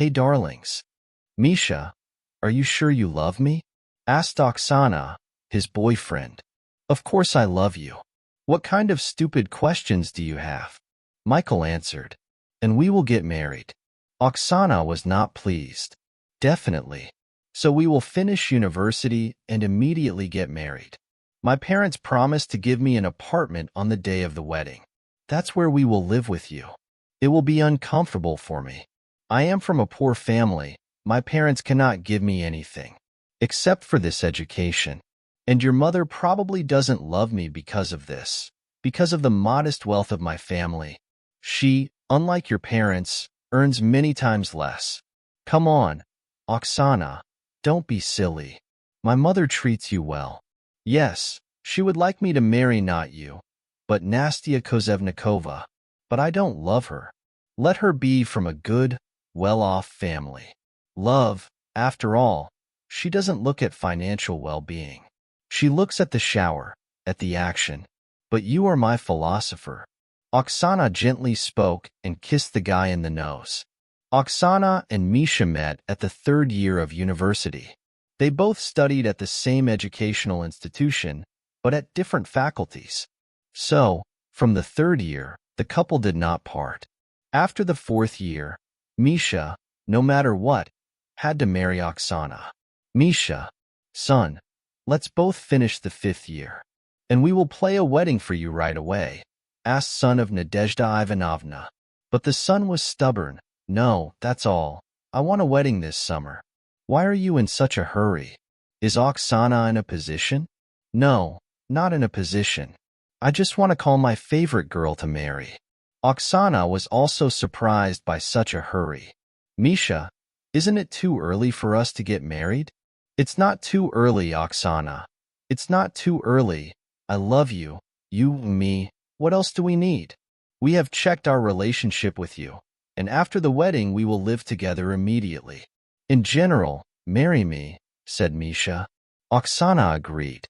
Hey darlings. Misha, are you sure you love me? Asked Oksana, his boyfriend. Of course I love you. What kind of stupid questions do you have? Michael answered. And we will get married. Oksana was not pleased. Definitely. So we will finish university and immediately get married. My parents promised to give me an apartment on the day of the wedding. That's where we will live with you. It will be uncomfortable for me. I am from a poor family. My parents cannot give me anything, except for this education. And your mother probably doesn't love me because of this, because of the modest wealth of my family. She, unlike your parents, earns many times less. Come on, Oksana, don't be silly. My mother treats you well. Yes, she would like me to marry not you, but Nastia Kozevnikova. But I don't love her. Let her be from a good, well-off family. Love, after all, she doesn't look at financial well-being. She looks at the shower, at the action. But you are my philosopher. Oksana gently spoke and kissed the guy in the nose. Oksana and Misha met at the third year of university. They both studied at the same educational institution, but at different faculties. So, from the third year, the couple did not part. After the fourth year, Misha, no matter what, had to marry Oksana. Misha, son, let's both finish the fifth year, and we will play a wedding for you right away, asked son of Nadezhda Ivanovna. But the son was stubborn. No, that's all. I want a wedding this summer. Why are you in such a hurry? Is Oksana in a position? No, not in a position. I just want to call my favorite girl to marry. Oksana was also surprised by such a hurry. Misha, isn't it too early for us to get married? It's not too early, Oksana. It's not too early. I love you, me. What else do we need? We have checked our relationship with you, and after the wedding we will live together immediately. In general, marry me, said Misha. Oksana agreed.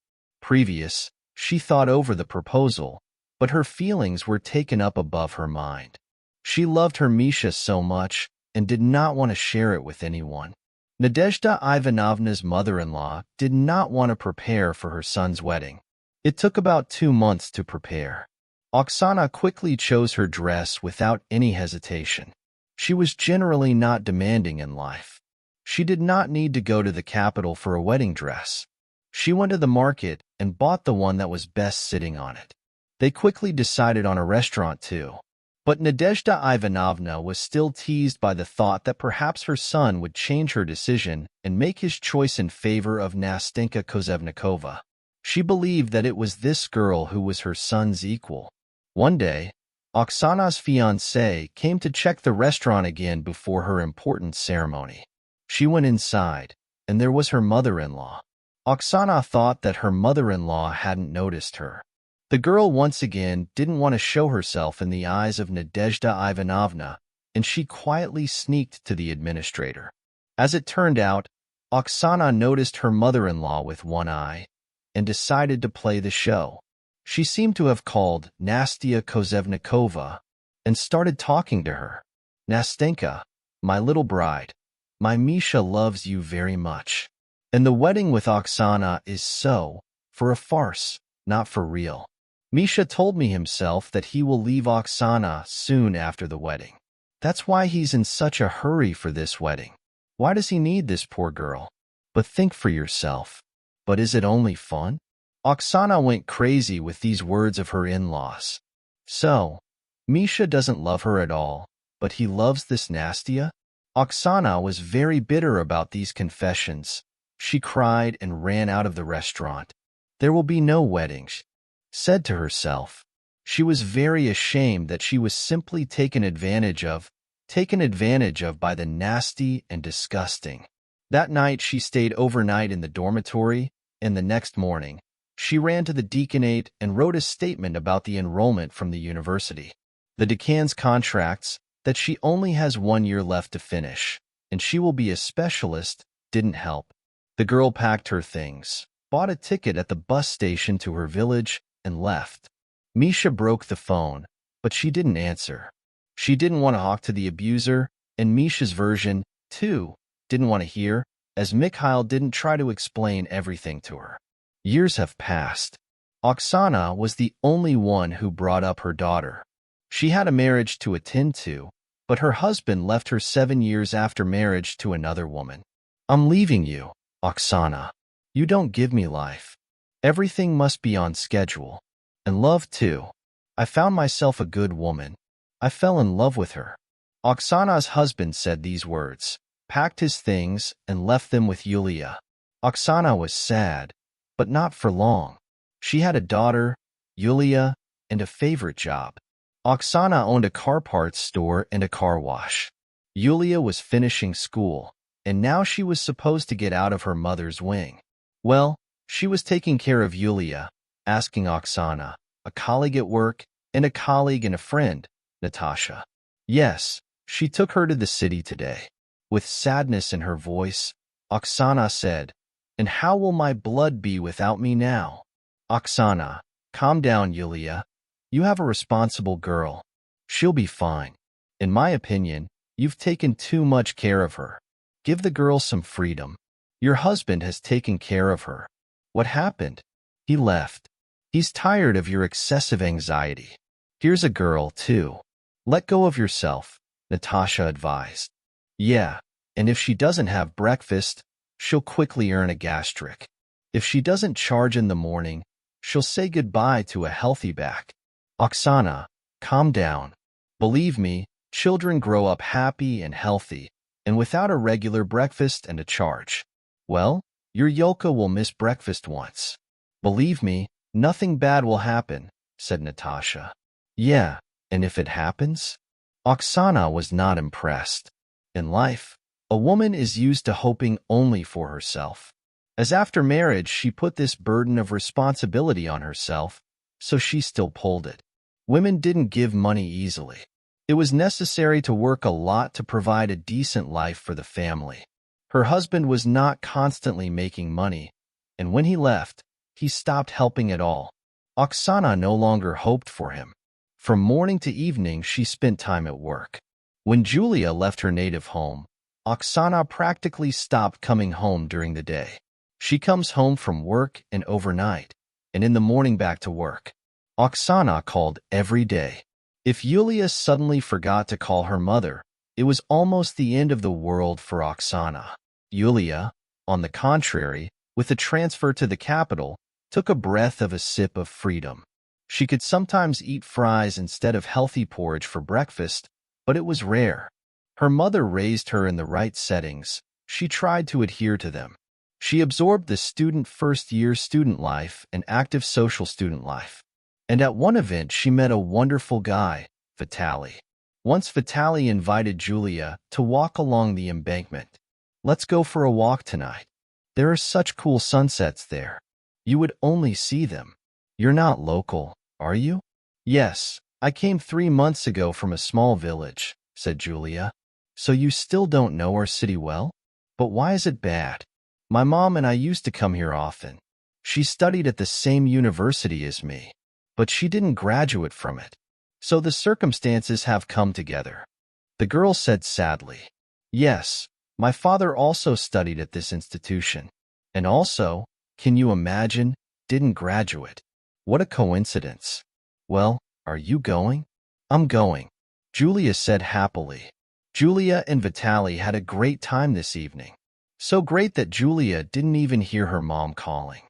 She thought over the proposal, but her feelings were taken up above her mind. She loved her Misha so much and did not want to share it with anyone. Nadezhda Ivanovna's mother-in-law did not want to prepare for her son's wedding. It took about 2 months to prepare. Oksana quickly chose her dress without any hesitation. She was generally not demanding in life. She did not need to go to the capital for a wedding dress. She went to the market and bought the one that was best sitting on it. They quickly decided on a restaurant too. But Nadezhda Ivanovna was still teased by the thought that perhaps her son would change her decision and make his choice in favor of Nastenka Kozevnikova. She believed that it was this girl who was her son's equal. One day, Oksana's fiancé came to check the restaurant again before her important ceremony. She went inside, and there was her mother-in-law. Oksana thought that her mother-in-law hadn't noticed her. The girl once again didn't want to show herself in the eyes of Nadezhda Ivanovna, and she quietly sneaked to the administrator. As it turned out, Oksana noticed her mother-in-law with one eye and decided to play the show. She seemed to have called Nastia Kozevnikova and started talking to her. Nastenka, my little bride, my Misha loves you very much. And the wedding with Oksana is for a farce, not for real. Misha told me himself that he will leave Oksana soon after the wedding. That's why he's in such a hurry for this wedding. Why does he need this poor girl? But think for yourself. But is it only fun? Oksana went crazy with these words of her in-laws. So, Misha doesn't love her at all, but he loves this Nastia? Oksana was very bitter about these confessions. She cried and ran out of the restaurant. There will be no weddings, said to herself. She was very ashamed that she was simply taken advantage of by the nasty and disgusting. That night she stayed overnight in the dormitory, and the next morning, she ran to the decanate and wrote a statement about the enrollment from the university. The decan's contracts that she only has 1 year left to finish, and she will be a specialist, didn't help. The girl packed her things, bought a ticket at the bus station to her village, and left. Misha broke the phone, but she didn't answer. She didn't want to talk to the abuser, and Misha's version too, didn't want to hear, as Mikhail didn't try to explain everything to her. Years have passed. Oksana was the only one who brought up her daughter. She had a marriage to attend to, but her husband left her 7 years after marriage to another woman. I'm leaving you, Oksana. You don't give me life. Everything must be on schedule. And love, too. I found myself a good woman. I fell in love with her. Oksana's husband said these words, packed his things, and left them with Yulia. Oksana was sad, but not for long. She had a daughter, Yulia, and a favorite job. Oksana owned a car parts store and a car wash. Yulia was finishing school, and now she was supposed to get out of her mother's wing. Well, she was taking care of Yulia, asking Oksana, a colleague at work, and a colleague and a friend, Natasha. Yes, she took her to the city today. With sadness in her voice, Oksana said, "And how will my blood be without me now?" Oksana, calm down, Yulia. You have a responsible girl. She'll be fine. In my opinion, you've taken too much care of her. Give the girl some freedom. Your husband has taken care of her. What happened? He left. He's tired of your excessive anxiety. Here's a girl, too. Let go of yourself, Natasha advised. Yeah, and if she doesn't have breakfast, she'll quickly earn a gastric. If she doesn't charge in the morning, she'll say goodbye to a healthy back. Oksana, calm down. Believe me, children grow up happy and healthy, and without a regular breakfast and a charge. Well, your Yolka will miss breakfast once. Believe me, nothing bad will happen, said Natasha. Yeah, and if it happens? Oksana was not impressed. In life, a woman is used to hoping only for herself. As after marriage she put this burden of responsibility on herself, so she still pulled it. Women didn't give money easily. It was necessary to work a lot to provide a decent life for the family. Her husband was not constantly making money, and when he left, he stopped helping at all. Oksana no longer hoped for him. From morning to evening she spent time at work. When Julia left her native home, Oksana practically stopped coming home during the day. She comes home from work and overnight, and in the morning back to work. Oksana called every day. If Yulia suddenly forgot to call her mother, it was almost the end of the world for Oksana. Yulia, on the contrary, with the transfer to the capital, took a breath of a sip of freedom. She could sometimes eat fries instead of healthy porridge for breakfast, but it was rare. Her mother raised her in the right settings. She tried to adhere to them. She absorbed the student first-year student life and active social student life. And at one event she met a wonderful guy, Vitaly. Once Vitaly invited Julia to walk along the embankment. Let's go for a walk tonight. There are such cool sunsets there. You would only see them. You're not local, are you? Yes, I came 3 months ago from a small village, said Julia. So you still don't know our city well? But why is it bad? My mom and I used to come here often. She studied at the same university as me, but she didn't graduate from it. So the circumstances have come together. The girl said sadly. Yes, my father also studied at this institution. And also, can you imagine, didn't graduate. What a coincidence. Well, are you going? I'm going, Julia said happily. Julia and Vitaly had a great time this evening. So great that Julia didn't even hear her mom calling.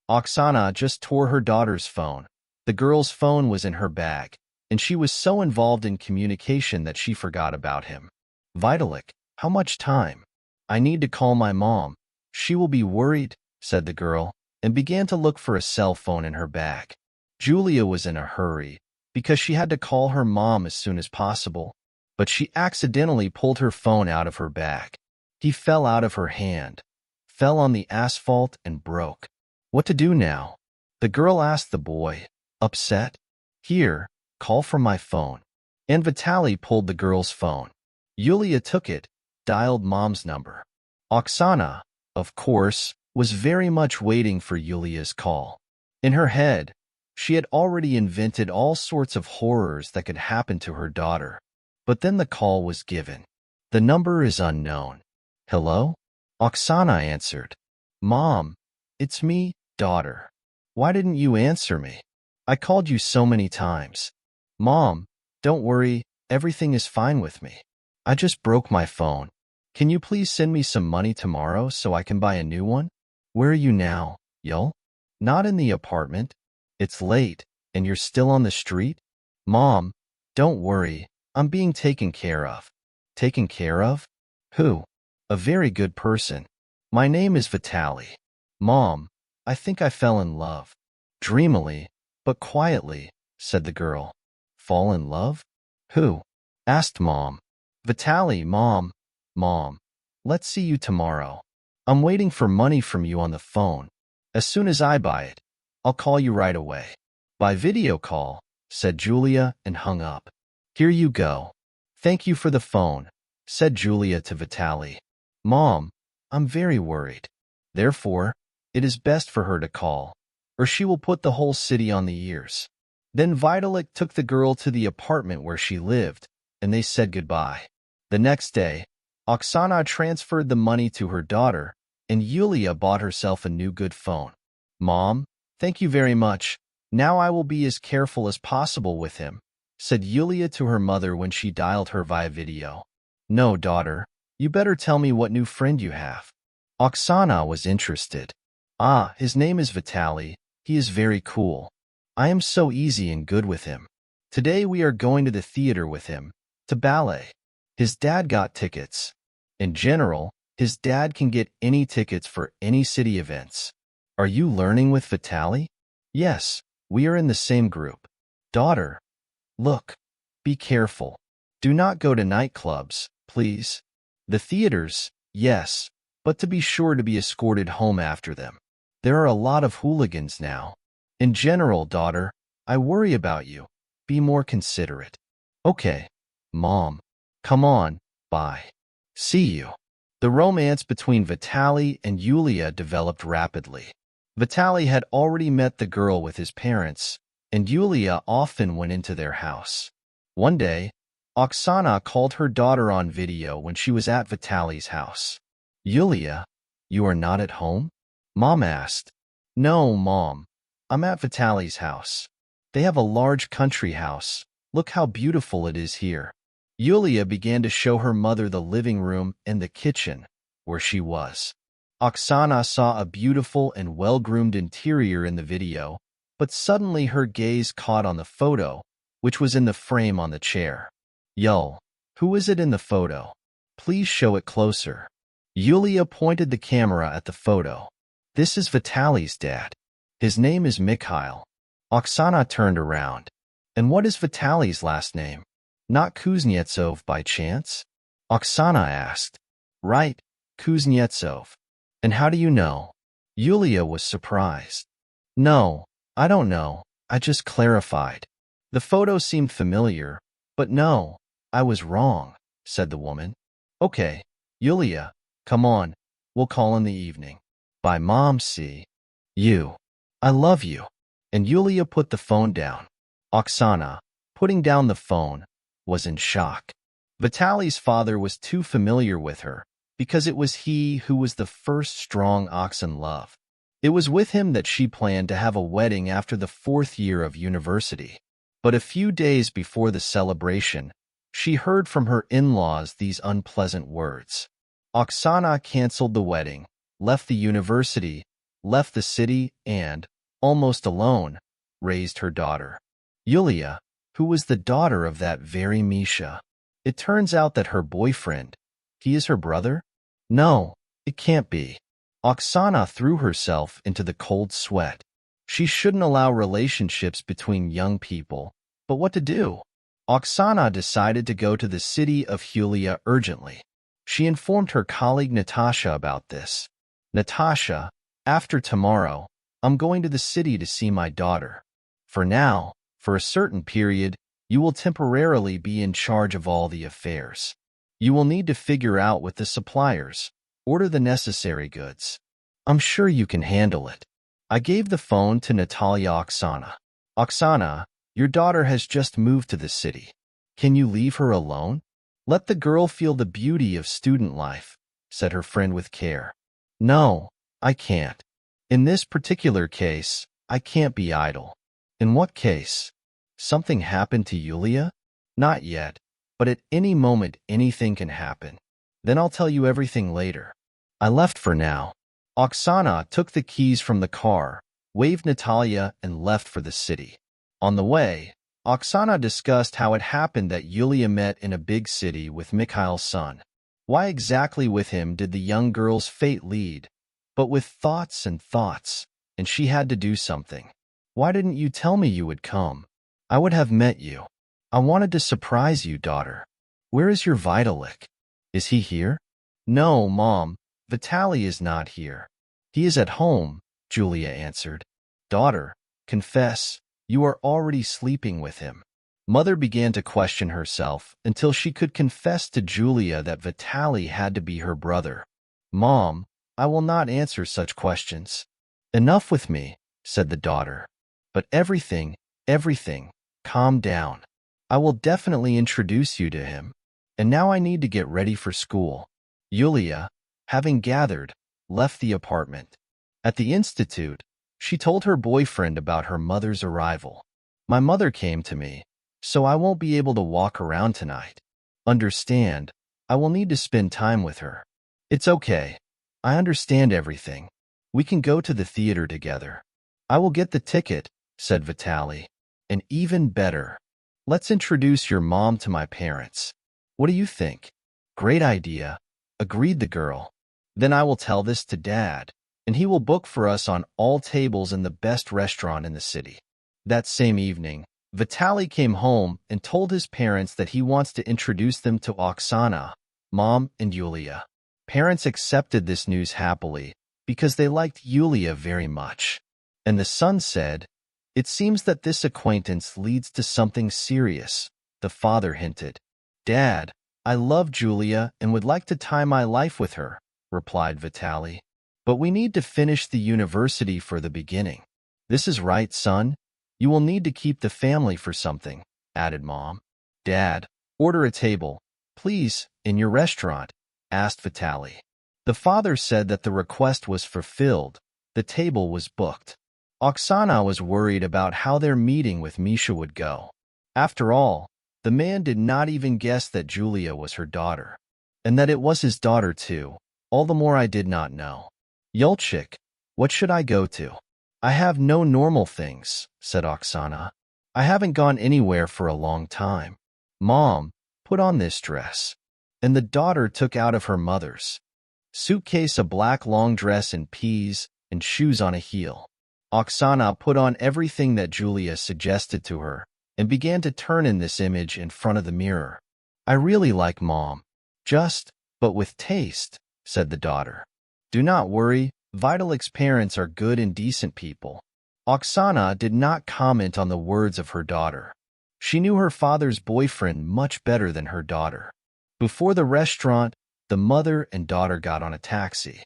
Oksana just tore her daughter's phone. The girl's phone was in her bag, and she was so involved in communication that she forgot about him. Vitalik, how much time? I need to call my mom. She will be worried, said the girl, and began to look for a cell phone in her bag. Julia was in a hurry, because she had to call her mom as soon as possible, but she accidentally pulled her phone out of her bag. He fell out of her hand, fell on the asphalt, and broke. What to do now? The girl asked the boy, upset. Here, call from my phone. And Vitaly pulled the girl's phone. Yulia took it, dialed mom's number. Oksana, of course, was very much waiting for Yulia's call. In her head, she had already invented all sorts of horrors that could happen to her daughter. But then the call was given. The number is unknown. Hello? Oksana answered. Mom, it's me, daughter. Why didn't you answer me? I called you so many times. Mom, don't worry, everything is fine with me. I just broke my phone. Can you please send me some money tomorrow so I can buy a new one? Where are you now, Yul? Not in the apartment. It's late, and you're still on the street? Mom, don't worry, I'm being taken care of. Taken care of? Who? A very good person. My name is Vitali. Mom, I think I fell in love. Dreamily, but quietly, said the girl. Fall in love? Who? Asked Mom. Vitali, Mom. Mom, let's see you tomorrow. I'm waiting for money from you on the phone. As soon as I buy it, I'll call you right away. By video call, said Julia and hung up. Here you go. Thank you for the phone, said Julia to Vitali. Mom, I'm very worried. Therefore, it is best for her to call, or she will put the whole city on the ears. Then Vitalik took the girl to the apartment where she lived, and they said goodbye. The next day, Oksana transferred the money to her daughter, and Yulia bought herself a new good phone. Mom, thank you very much. Now I will be as careful as possible with him, said Yulia to her mother when she dialed her via video. No, daughter, you better tell me what new friend you have. Oksana was interested. Ah, his name is Vitali. He is very cool. I am so easy and good with him. Today we are going to the theater with him, to ballet. His dad got tickets. In general, his dad can get any tickets for any city events. Are you learning with Vitali? Yes, we are in the same group. Daughter, look, be careful. Do not go to nightclubs, please. The theaters, yes, but to be sure to be escorted home after them. There are a lot of hooligans now. In general, daughter, I worry about you. Be more considerate. Okay, Mom. Come on, bye. See you. The romance between Vitali and Yulia developed rapidly. Vitali had already met the girl with his parents, and Yulia often went into their house. One day, Oksana called her daughter on video when she was at Vitali's house. Yulia, you are not at home? Mom asked. No, Mom. I'm at Vitali's house. They have a large country house. Look how beautiful it is here. Yulia began to show her mother the living room and the kitchen, where she was. Oksana saw a beautiful and well-groomed interior in the video, but suddenly her gaze caught on the photo, which was in the frame on the chair. Yul, who is it in the photo? Please show it closer. Yulia pointed the camera at the photo. This is Vitali's dad. His name is Mikhail. Oksana turned around. And what is Vitali's last name? Not Kuznetsov by chance? Oksana asked. Right, Kuznetsov. And how do you know? Yulia was surprised. No, I don't know. I just clarified. The photo seemed familiar, but no, I was wrong, said the woman. Okay, Yulia, come on. We'll call in the evening. Bye, Mom. See you. I love you. And Yulia put the phone down. Oksana, putting down the phone, was in shock. Vitali's father was too familiar with her, because it was he who was the first strong oxen love. It was with him that she planned to have a wedding after the 4th year of university. But a few days before the celebration, she heard from her in-laws these unpleasant words. Oksana canceled the wedding, left the university, left the city, and, almost alone, raised her daughter. Yulia, who was the daughter of that very Misha. It turns out that her boyfriend, he is her brother? No, it can't be. Oksana threw herself into the cold sweat. She shouldn't allow relationships between young people, but what to do? Oksana decided to go to the city of Yulia urgently. She informed her colleague Natasha about this. Natasha, after tomorrow, I'm going to the city to see my daughter. For now, for a certain period, you will temporarily be in charge of all the affairs. You will need to figure out with the suppliers, order the necessary goods. I'm sure you can handle it. I gave the phone to Natalia Oksana. Oksana, your daughter has just moved to the city. Can you leave her alone? Let the girl feel the beauty of student life. said her friend with care. No, I can't. In this particular case, I can't be idle. In what case? Something happened to Yulia? Not yet, but at any moment anything can happen. Then I'll tell you everything later. I left for now. Oksana took the keys from the car, waved Natalia, and left for the city. On the way, Oksana discussed how it happened that Yulia met in a big city with Mikhail's son. Why exactly with him did the young girl's fate lead? But with thoughts, and she had to do something. Why didn't you tell me you would come? I would have met you. I wanted to surprise you, daughter. Where is your Vitalik? Is he here? No, Mom, Vitaly is not here. He is at home, Julia answered. Daughter, confess, you are already sleeping with him. Mother began to question herself until she could confess to Julia that Vitaly had to be her brother. Mom, I will not answer such questions. Enough with me, said the daughter. But everything, calm down. I will definitely introduce you to him. And now I need to get ready for school. Yulia, having gathered, left the apartment. At the institute, she told her boyfriend about her mother's arrival. My mother came to me, so I won't be able to walk around tonight. Understand, I will need to spend time with her. It's okay. I understand everything. We can go to the theater together. I will get the ticket, said Vitaly. And even better, let's introduce your mom to my parents. What do you think? Great idea, agreed the girl. Then I will tell this to Dad, and he will book for us on all tables in the best restaurant in the city. That same evening, Vitaly came home and told his parents that he wants to introduce them to Oksana, Mom, and Yulia. Parents accepted this news happily because they liked Yulia very much. And the son said, "It seems that this acquaintance leads to something serious," the father hinted. "Dad, I love Julia and would like to tie my life with her," replied Vitaly. "But we need to finish the university for the beginning." "This is right, son. You will need to keep the family for something," added Mom. "Dad, order a table, please, in your restaurant," asked Vitaly. The father said that the request was fulfilled. The table was booked. Oksana was worried about how their meeting with Misha would go. After all, the man did not even guess that Julia was her daughter. And that it was his daughter too. All the more I did not know. "Yulchik, what should I go to?" "I have no normal things," said Oksana. "I haven't gone anywhere for a long time." "Mom, put on this dress." And the daughter took out of her mother's suitcase a black long dress in peas and shoes on a heel. Oksana put on everything that Julia suggested to her and began to turn in this image in front of the mirror. "I really like Mom. Just, but with taste," said the daughter. "Do not worry, Vitalik's parents are good and decent people." Oksana did not comment on the words of her daughter. She knew her father's boyfriend much better than her daughter. Before the restaurant, the mother and daughter got on a taxi.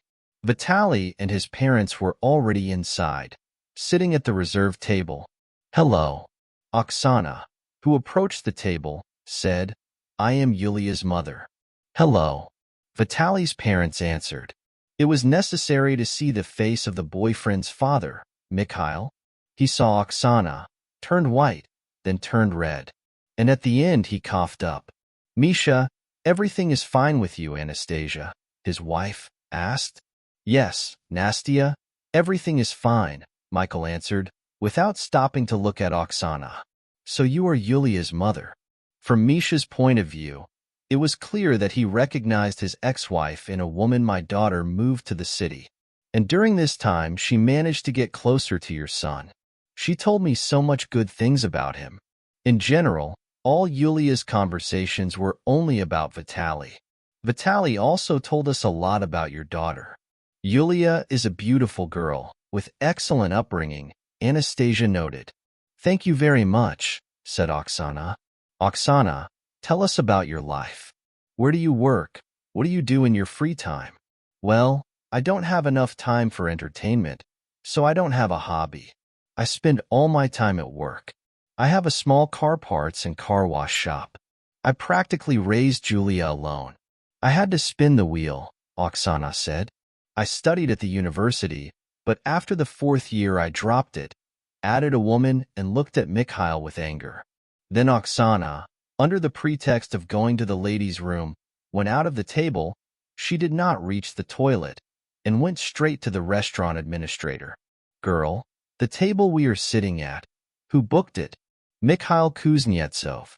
Vitaly and his parents were already inside, sitting at the reserved table. "Hello." Oksana, who approached the table, said, "I am Yulia's mother." "Hello." Vitaly's parents answered. It was necessary to see the face of the boyfriend's father, Mikhail. He saw Oksana, turned white, then turned red. And at the end he coughed up. "Misha, everything is fine with you, Anastasia?" his wife asked. "Yes, Nastia, everything is fine," Michael answered, without stopping to look at Oksana. "So you are Yulia's mother." From Misha's point of view, it was clear that he recognized his ex-wife in a woman. "My daughter moved to the city, and during this time she managed to get closer to your son. She told me so much good things about him." In general, all Yulia's conversations were only about Vitaly. "Vitaly also told us a lot about your daughter. Yulia is a beautiful girl, with excellent upbringing," Anastasia noted. "Thank you very much," said Oksana. "Oksana, tell us about your life. Where do you work? What do you do in your free time?" "Well, I don't have enough time for entertainment, so I don't have a hobby. I spend all my time at work. I have a small car parts and car wash shop. I practically raised Julia alone. I had to spin the wheel, Oksana said. I studied at the university, but after the 4th year I dropped it, added a woman, and looked at Mikhail with anger. Then Oksana, under the pretext of going to the ladies' room, went out of the table. She did not reach the toilet and went straight to the restaurant administrator. Girl, the table we are sitting at, who booked it? Mikhail Kuznetsov.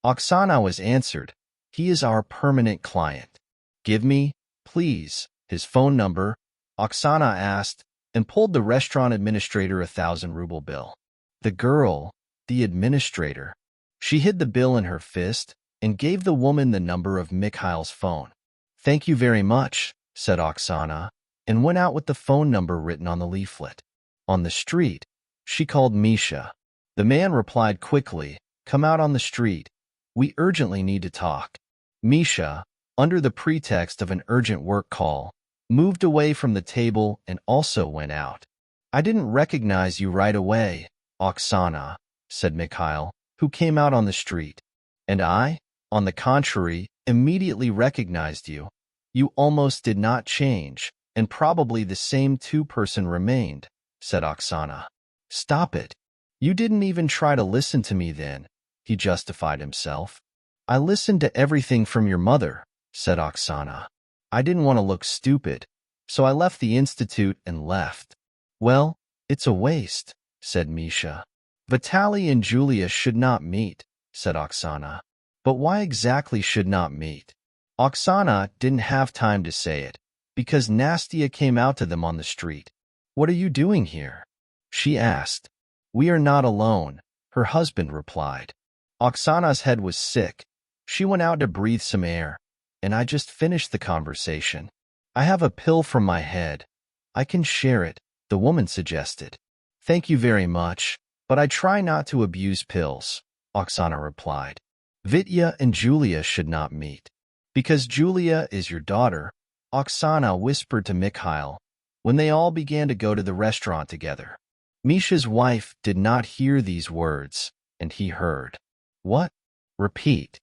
Oksana was answered. He is our permanent client. Give me, please, his phone number, Oksana asked, and pulled the restaurant administrator a 1,000-ruble bill. The girl, the administrator. She hid the bill in her fist and gave the woman the number of Mikhail's phone. Thank you very much, said Oksana, and went out with the phone number written on the leaflet. On the street, she called Misha. The man replied quickly, Come out on the street. We urgently need to talk. Misha, under the pretext of an urgent work call, moved away from the table and also went out. I didn't recognize you right away, Oksana, said Mikhail, who came out on the street. And I, on the contrary, immediately recognized you. You almost did not change, and probably the same two-person remained, said Oksana. Stop it. You didn't even try to listen to me then, he justified himself. I listened to everything from your mother, said Oksana. I didn't want to look stupid, so I left the institute and left. Well, it's a waste, said Misha. Vitaly and Julia should not meet, said Oksana. But why exactly should not meet? Oksana didn't have time to say it, because Nastia came out to them on the street. What are you doing here? She asked. We are not alone, her husband replied. Oksana's head was sick. She went out to breathe some air, and I just finished the conversation. I have a pill from my head. I can share it, the woman suggested. Thank you very much, but I try not to abuse pills, Oksana replied. Vitya and Julia should not meet. Because Julia is your daughter, Oksana whispered to Mikhail when they all began to go to the restaurant together. Misha's wife did not hear these words, and he heard. What? Repeat.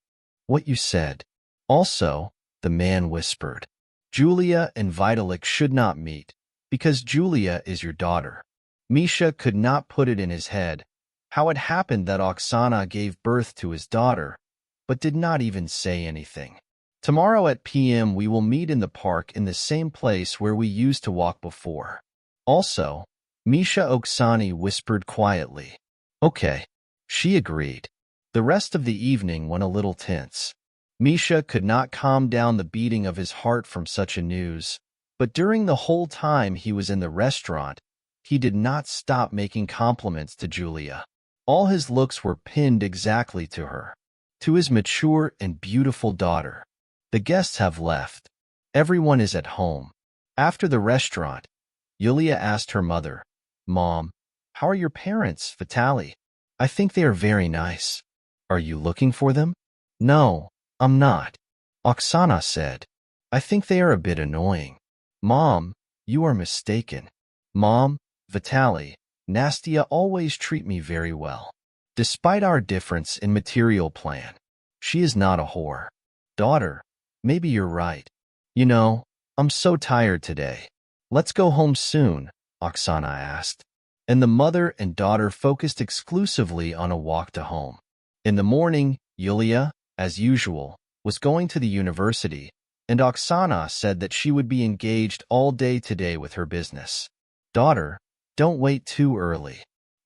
What you said. Also, the man whispered. Julia and Vitalik should not meet, because Julia is your daughter. Misha could not put it in his head how it happened that Oksana gave birth to his daughter, but did not even say anything. Tomorrow at p.m. we will meet in the park in the same place where we used to walk before. Also, Misha Oksani whispered quietly. Okay. She agreed. The rest of the evening went a little tense. Misha could not calm down the beating of his heart from such a news, but during the whole time he was in the restaurant, he did not stop making compliments to Julia. All his looks were pinned exactly to her, to his mature and beautiful daughter. The guests have left. Everyone is at home. After the restaurant, Yulia asked her mother, Mom, how are your parents, Vitaly? I think they are very nice. Are you looking for them? No, I'm not. Oksana said. I think they are a bit annoying. Mom, you are mistaken. Mom, Vitaly, Nastia always treat me very well. Despite our difference in material plan, she is not a whore. Daughter, maybe you're right. You know, I'm so tired today. Let's go home soon, Oksana asked. And the mother and daughter focused exclusively on a walk to home. In the morning, Yulia, as usual, was going to the university, and Oksana said that she would be engaged all day today with her business. Daughter, don't wait too early.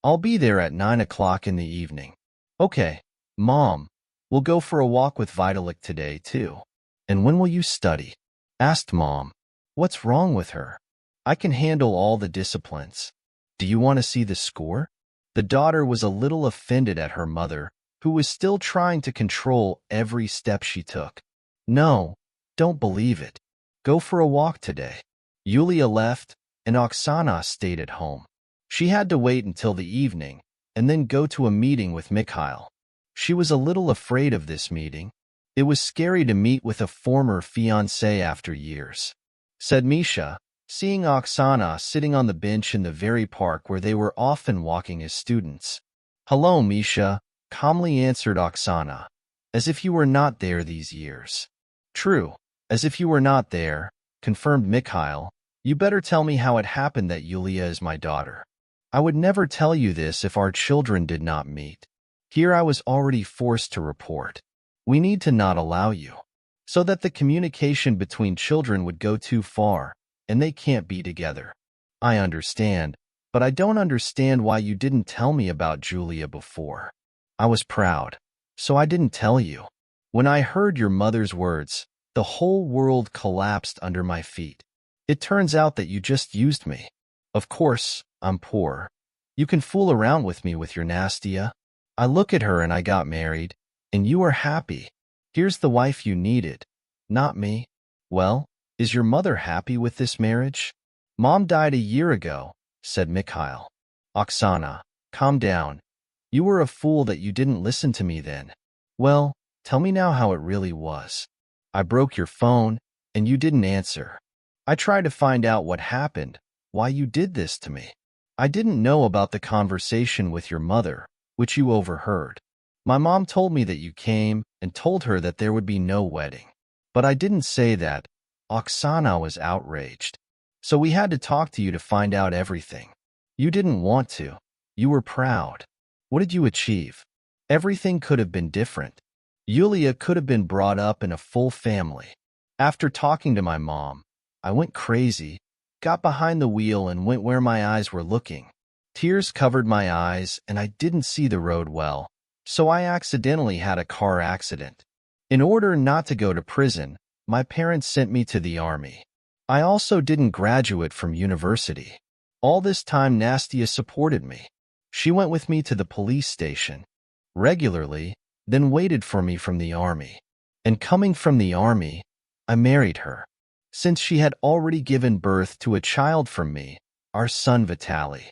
I'll be there at 9 o'clock in the evening. Okay, Mom, we'll go for a walk with Vitalik today too. And when will you study? Asked Mom. What's wrong with her? I can handle all the disciplines. Do you want to see the score? The daughter was a little offended at her mother, who was still trying to control every step she took. No, don't believe it. Go for a walk today. Yulia left, and Oksana stayed at home. She had to wait until the evening, and then go to a meeting with Mikhail. She was a little afraid of this meeting. It was scary to meet with a former fiancé after years, said Misha, seeing Oksana sitting on the bench in the very park where they were often walking as students. Hello, Misha, calmly answered Oksana, as if you were not there these years. True, as if you were not there, confirmed Mikhail. You better tell me how it happened that Yulia is my daughter. I would never tell you this if our children did not meet. Here I was already forced to report. We need to not allow you, so that the communication between children would go too far, and they can't be together. I understand, but I don't understand why you didn't tell me about Julia before. I was proud, so I didn't tell you. When I heard your mother's words, the whole world collapsed under my feet. It turns out that you just used me. Of course, I'm poor. You can fool around with me with your Nastia. I look at her and I got married, and you are happy. Here's the wife you needed, not me. Well, is your mother happy with this marriage? Mom died a year ago, said Mikhail. Oksana, calm down. You were a fool that you didn't listen to me then. Well, tell me now how it really was. I broke your phone, and you didn't answer. I tried to find out what happened, why you did this to me. I didn't know about the conversation with your mother, which you overheard. My mom told me that you came and told her that there would be no wedding. But I didn't say that. Oksana was outraged. So we had to talk to you to find out everything. You didn't want to. You were proud. What did you achieve? Everything could have been different. Yulia could have been brought up in a full family. After talking to my mom, I went crazy, got behind the wheel and went where my eyes were looking. Tears covered my eyes and I didn't see the road well, so I accidentally had a car accident. In order not to go to prison, my parents sent me to the army. I also didn't graduate from university. All this time Nastia supported me. She went with me to the police station regularly, then waited for me from the army. And coming from the army, I married her. Since she had already given birth to a child from me, our son Vitaly.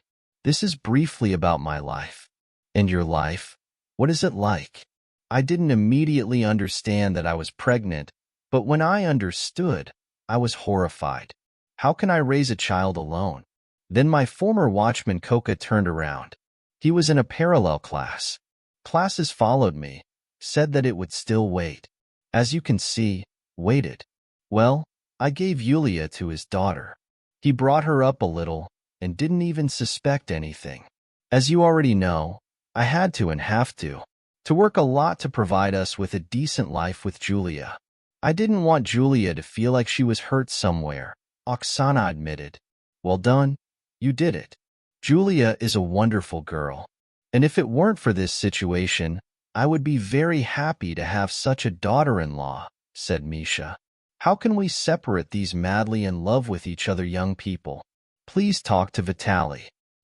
This is briefly about my life. And your life? What is it like? I didn't immediately understand that I was pregnant, but when I understood, I was horrified. How can I raise a child alone? Then my former watchman Koka turned around. He was in a parallel class. Classes followed me, said that it would still wait. As you can see, waited. Well, I gave Yulia to his daughter. He brought her up a little and didn't even suspect anything. As you already know, I had to and have to work a lot to provide us with a decent life with Julia. I didn't want Julia to feel like she was hurt somewhere, Oksana admitted. Well done, you did it. Julia is a wonderful girl. And if it weren't for this situation, I would be very happy to have such a daughter-in-law, said Misha. How can we separate these madly in love with each other young people? Please talk to Vitaly.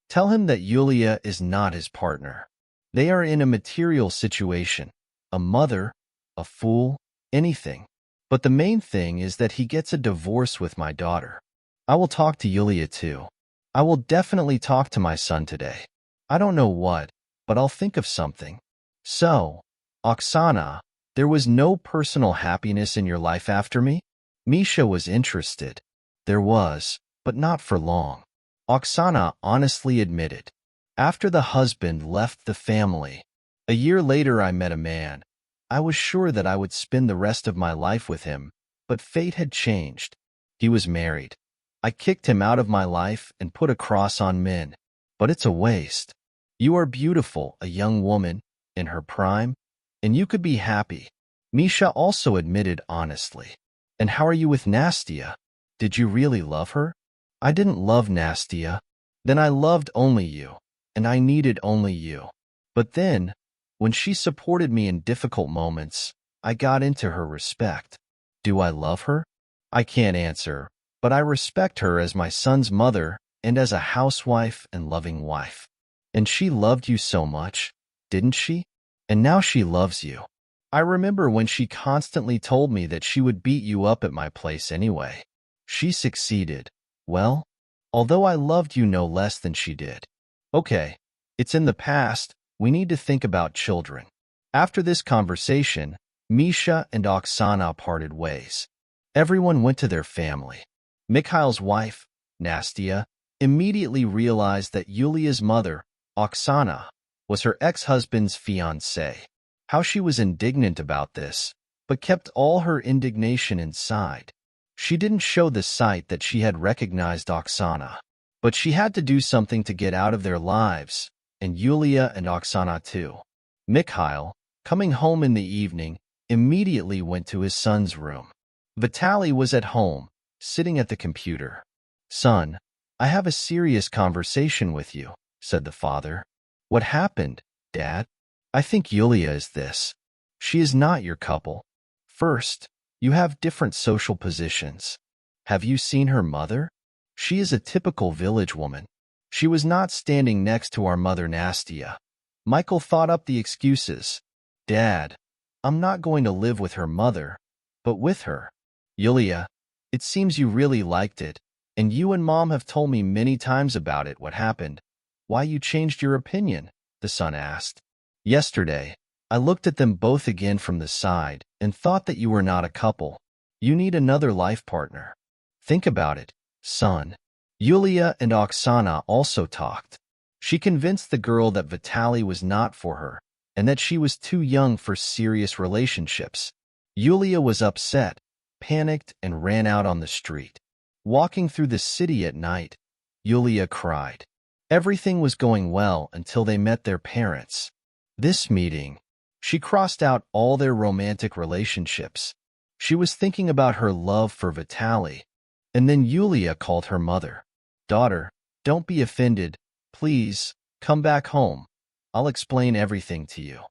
Tell him that Yulia is not his partner. They are in a material situation, a mother, a fool, anything. But the main thing is that he gets a divorce with my daughter. I will talk to Yulia too. I will definitely talk to my son today. I don't know what, but I'll think of something. So, Oksana, there was no personal happiness in your life after me? Misha was interested. There was, but not for long. Oksana honestly admitted. After the husband left the family, a year later I met a man. I was sure that I would spend the rest of my life with him, but fate had changed. He was married. I kicked him out of my life and put a cross on men. But it's a waste. You are beautiful, a young woman, in her prime, and you could be happy. Misha also admitted honestly. And how are you with Nastia? Did you really love her? I didn't love Nastia. Then I loved only you, and I needed only you. But then, when she supported me in difficult moments, I got into her respect. Do I love her? I can't answer, but I respect her as my son's mother and as a housewife and loving wife. And she loved you so much, didn't she? And now she loves you. I remember when she constantly told me that she would beat you up at my place anyway. She succeeded. Well, although I loved you no less than she did. Okay, it's in the past. We need to think about children. After this conversation, Misha and Oksana parted ways. Everyone went to their family. Mikhail's wife, Nastia, immediately realized that Yulia's mother, Oksana, was her ex-husband's fiancée. How she was indignant about this, but kept all her indignation inside. She didn't show the sight that she had recognized Oksana. But she had to do something to get out of their lives, and Yulia and Oksana too. Mikhail, coming home in the evening, immediately went to his son's room. Vitaly was at home, sitting at the computer. "Son, I have a serious conversation with you," said the father. "What happened, Dad?" "I think Yulia is this. She is not your couple. First, you have different social positions. Have you seen her mother? She is a typical village woman. She was not standing next to our mother Nastia." Michael thought up the excuses. "Dad, I'm not going to live with her mother, but with her. Yulia, it seems you really liked it, and you and Mom have told me many times about it. What happened? Why you changed your opinion?" the son asked. "Yesterday, I looked at them both again from the side and thought that you were not a couple. You need another life partner. Think about it, son." Yulia and Oksana also talked. She convinced the girl that Vitaly was not for her and that she was too young for serious relationships. Yulia was upset, panicked, and ran out on the street. Walking through the city at night, Yulia cried. Everything was going well until they met their parents. This meeting, she crossed out all their romantic relationships. She was thinking about her love for Vitaly, and then Yulia called her mother. "Daughter, don't be offended. Please, come back home. I'll explain everything to you."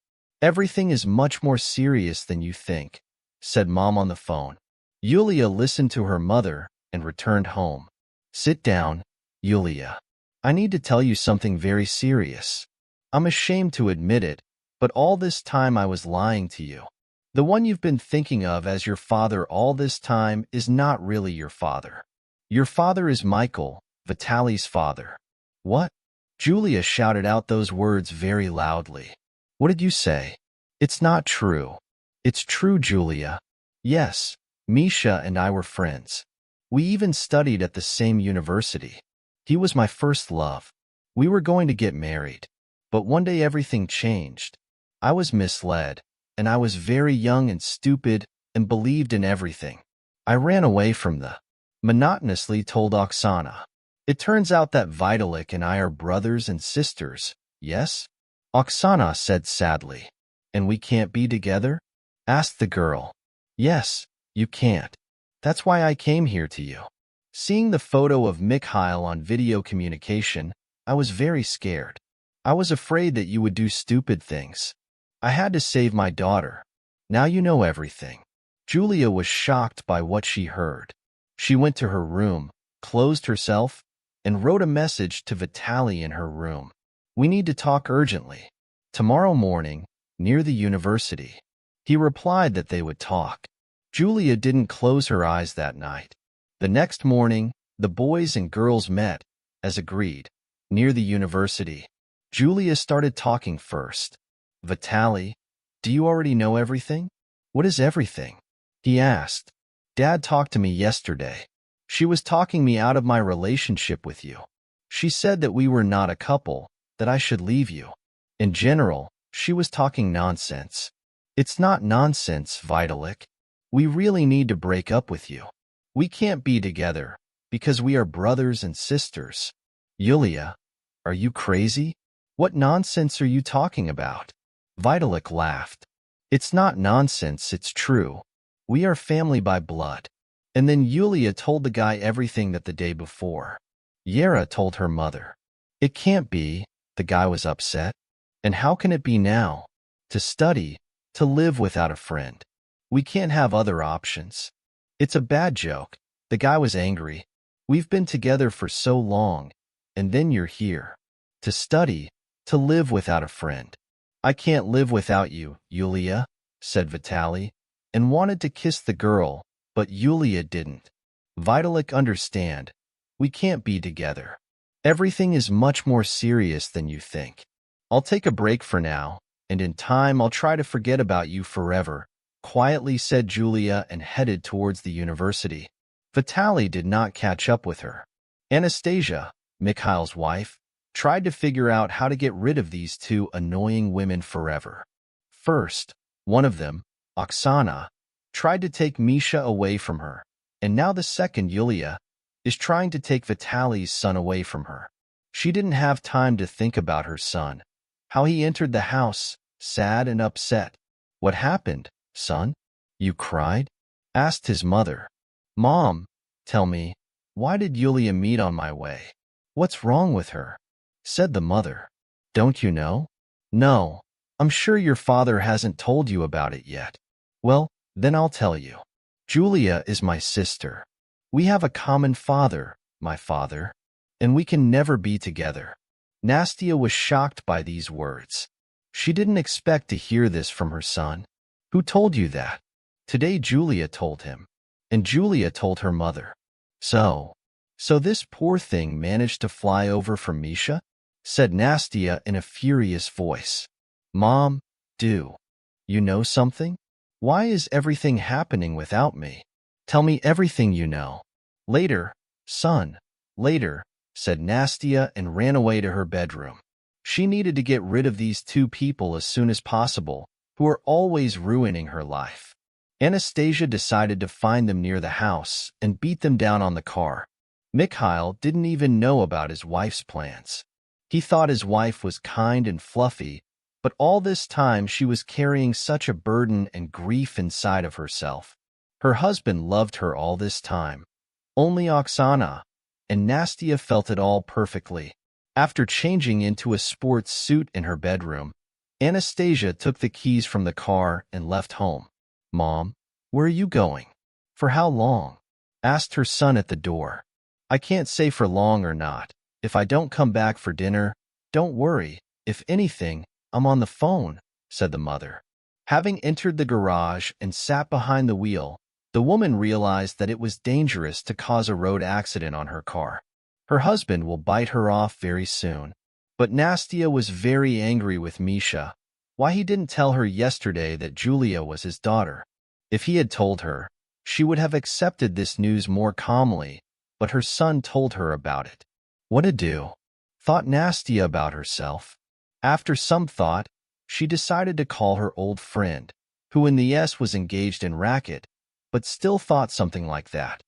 "Everything is much more serious than you think," said Mom on the phone. Yulia listened to her mother and returned home. "Sit down, Yulia. I need to tell you something very serious. I'm ashamed to admit it, but all this time I was lying to you. The one you've been thinking of as your father all this time is not really your father. Your father is Michael, Vitaly's father." "What?" Julia shouted out those words very loudly. "What did you say?" "It's not true." "It's true, Julia. Yes, Misha and I were friends. We even studied at the same university. He was my first love. We were going to get married. But one day everything changed. I was misled, and I was very young and stupid and believed in everything. I ran away from the..." Monotonously told Oksana. "It turns out that Vitalik and I are brothers and sisters, yes?" Oksana said sadly. "And we can't be together?" asked the girl. "Yes, you can't. That's why I came here to you." Seeing the photo of Mikhail on video communication, I was very scared. I was afraid that you would do stupid things. I had to save my daughter. Now you know everything." Julia was shocked by what she heard. She went to her room, closed herself, and wrote a message to Vitaly in her room. "We need to talk urgently. Tomorrow morning, near the university." He replied that they would talk. Julia didn't close her eyes that night. The next morning, the boys and girls met, as agreed, near the university. Julia started talking first. "Vitaly, do you already know everything?" "What is everything?" he asked. "Dad talked to me yesterday. She was talking me out of my relationship with you. She said that we were not a couple, that I should leave you. In general, she was talking nonsense." "It's not nonsense, Vitalik. We really need to break up with you. We can't be together, because we are brothers and sisters." "Yulia, are you crazy? What nonsense are you talking about?" Vitalik laughed. "It's not nonsense, it's true. We are family by blood." And then Yulia told the guy everything that the day before. Yera told her mother. "It can't be," the guy was upset. "And how can it be now? To study, to live without a friend. We can't have other options." "It's a bad joke." The guy was angry. "We've been together for so long, and then you're here. To study, to live without a friend." "I can't live without you, Yulia," said Vitaly, and wanted to kiss the girl, but Yulia didn't. "Vitalik, understand. We can't be together. Everything is much more serious than you think. I'll take a break for now, and in time I'll try to forget about you forever," quietly said Julia and headed towards the university. Vitaly did not catch up with her. Anastasia, Mikhail's wife, tried to figure out how to get rid of these two annoying women forever. First, one of them, Oksana, tried to take Misha away from her, And now the second, Yulia, is trying to take Vitali's son away from her. She didn't have time to think about her son, how he entered the house, sad and upset. What happened, son? You cried? Asked his mother. Mom, tell me, why did Yulia meet on my way? What's wrong with her? Said the mother. Don't you know? No, I'm sure your father hasn't told you about it yet. Well, then I'll tell you. Julia is my sister. We have a common father, my father, and we can never be together. Nastia was shocked by these words. She didn't expect to hear this from her son. Who told you that? Today Julia told him, and Julia told her mother. So this poor thing managed to fly over from Misha? Said Nastia in a furious voice. Mom, do you know something? Why is everything happening without me? Tell me everything you know. Later, son, later, said Nastia and ran away to her bedroom. She needed to get rid of these two people as soon as possible, who are always ruining her life. Anastasia decided to find them near the house and beat them down on the car. Mikhail didn't even know about his wife's plans. He thought his wife was kind and fluffy, but all this time she was carrying such a burden and grief inside of herself. Her husband loved her all this time. Only Oksana, and Nastia felt it all perfectly. After changing into a sports suit in her bedroom, Anastasia took the keys from the car and left home. Mom, where are you going? For how long? Asked her son at the door. I can't say for long or not. If I don't come back for dinner, don't worry. If anything, I'm on the phone, said the mother. Having entered the garage and sat behind the wheel, the woman realized that it was dangerous to cause a road accident on her car. Her husband will bite her off very soon. But Nastia was very angry with Misha. Why he didn't tell her yesterday that Julia was his daughter. If he had told her, she would have accepted this news more calmly, but her son told her about it. What to do? Thought Nastia about herself. After some thought, she decided to call her old friend, who in the S was engaged in racket, but still thought something like that.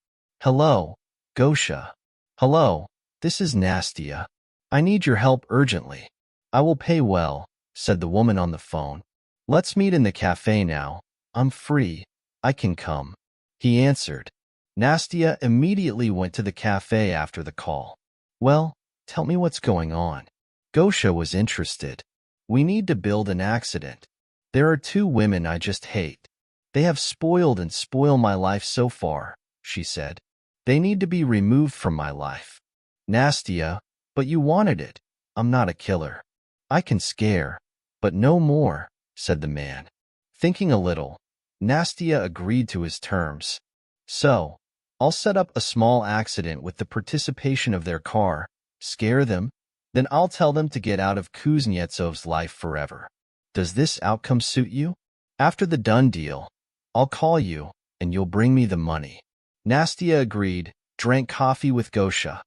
Hello, Gosha. Hello, this is Nastia. I need your help urgently. I will pay well, said the woman on the phone. Let's meet in the cafe now. I'm free. I can come. He answered. Nastia immediately went to the cafe after the call. Well, tell me what's going on. Gosha was interested. We need to build an accident. There are two women I just hate. They have spoiled and spoil my life so far, she said. They need to be removed from my life. Nastia, but you wanted it. I'm not a killer. I can scare, but no more, said the man. Thinking a little, Nastia agreed to his terms. So, I'll set up a small accident with the participation of their car, scare them, then I'll tell them to get out of Kuznetsov's life forever. Does this outcome suit you? After the done deal, I'll call you, and you'll bring me the money. Nastia agreed, drank coffee with Gosha,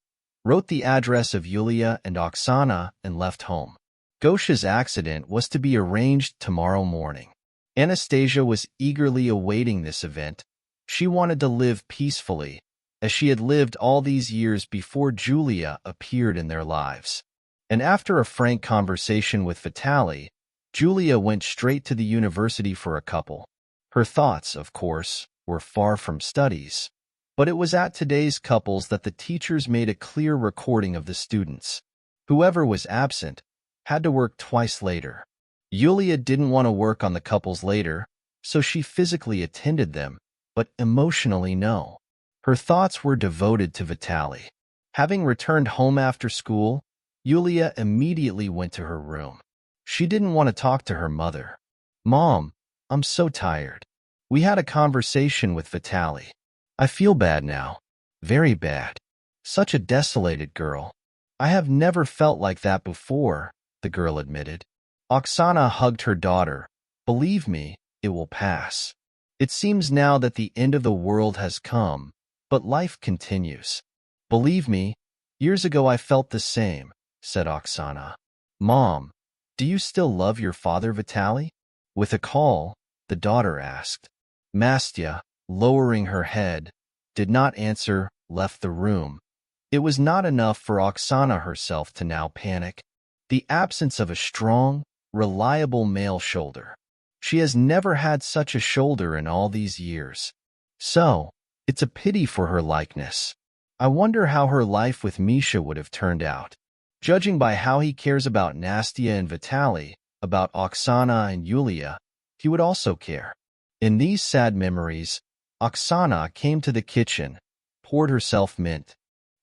wrote the address of Yulia and Oksana, and left home. Gosha's accident was to be arranged tomorrow morning. Anastasia was eagerly awaiting this event. She wanted to live peacefully, as she had lived all these years before Julia appeared in their lives. And after a frank conversation with Vitali, Julia went straight to the university for a couple. Her thoughts, of course, were far from studies. But it was at today's couples that the teachers made a clear recording of the students. Whoever was absent had to work twice later. Yulia didn't want to work on the couples later, so she physically attended them, but emotionally no. Her thoughts were devoted to Vitali. Having returned home after school, Yulia immediately went to her room. She didn't want to talk to her mother. Mom, I'm so tired. We had a conversation with Vitali. I feel bad now. Very bad. Such a desolated girl. I have never felt like that before, the girl admitted. Oksana hugged her daughter. Believe me, it will pass. It seems now that the end of the world has come, but life continues. Believe me, years ago I felt the same, said Oksana. Mom, do you still love your father, Vitali? With a call, the daughter asked. Nastia, lowering her head, did not answer, left the room. It was not enough for Oksana herself to now panic. The absence of a strong, reliable male shoulder. She has never had such a shoulder in all these years. So, it's a pity for her likeness. I wonder how her life with Misha would have turned out. Judging by how he cares about Nastya and Vitaly, about Oksana and Yulia, he would also care. In these sad memories, Oksana came to the kitchen, poured herself mint,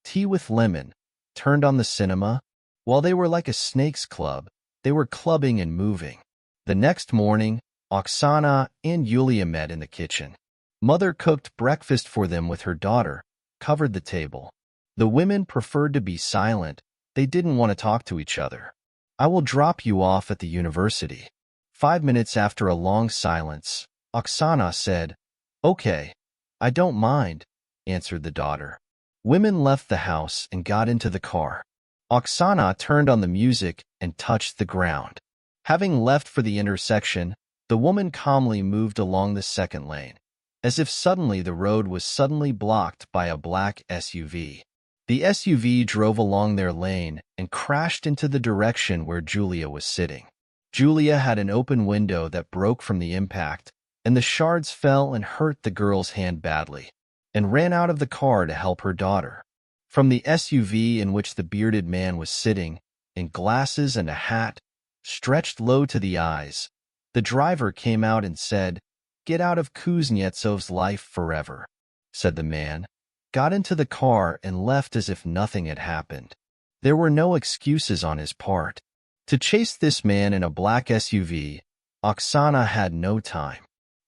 tea with lemon, turned on the cinema. While they were like a snake's club, they were clubbing and moving. The next morning, Oksana and Yulia met in the kitchen. Mother cooked breakfast for them with her daughter, covered the table. The women preferred to be silent. They didn't want to talk to each other. I will drop you off at the university. 5 minutes after a long silence, Oksana said, "Okay, I don't mind," answered the daughter. Women left the house and got into the car. Oksana turned on the music and touched the ground. Having left for the intersection, the woman calmly moved along the second lane, as if suddenly the road was suddenly blocked by a black SUV. The SUV drove along their lane and crashed into the direction where Julia was sitting. Julia had an open window that broke from the impact, and the shards fell and hurt the girl's hand badly, and ran out of the car to help her daughter. From the SUV in which the bearded man was sitting, in glasses and a hat, stretched low to the eyes, the driver came out and said, "Get out of Kuznetsov's life forever," said the man, got into the car and left as if nothing had happened. There were no excuses on his part. To chase this man in a black SUV, Oksana had no time.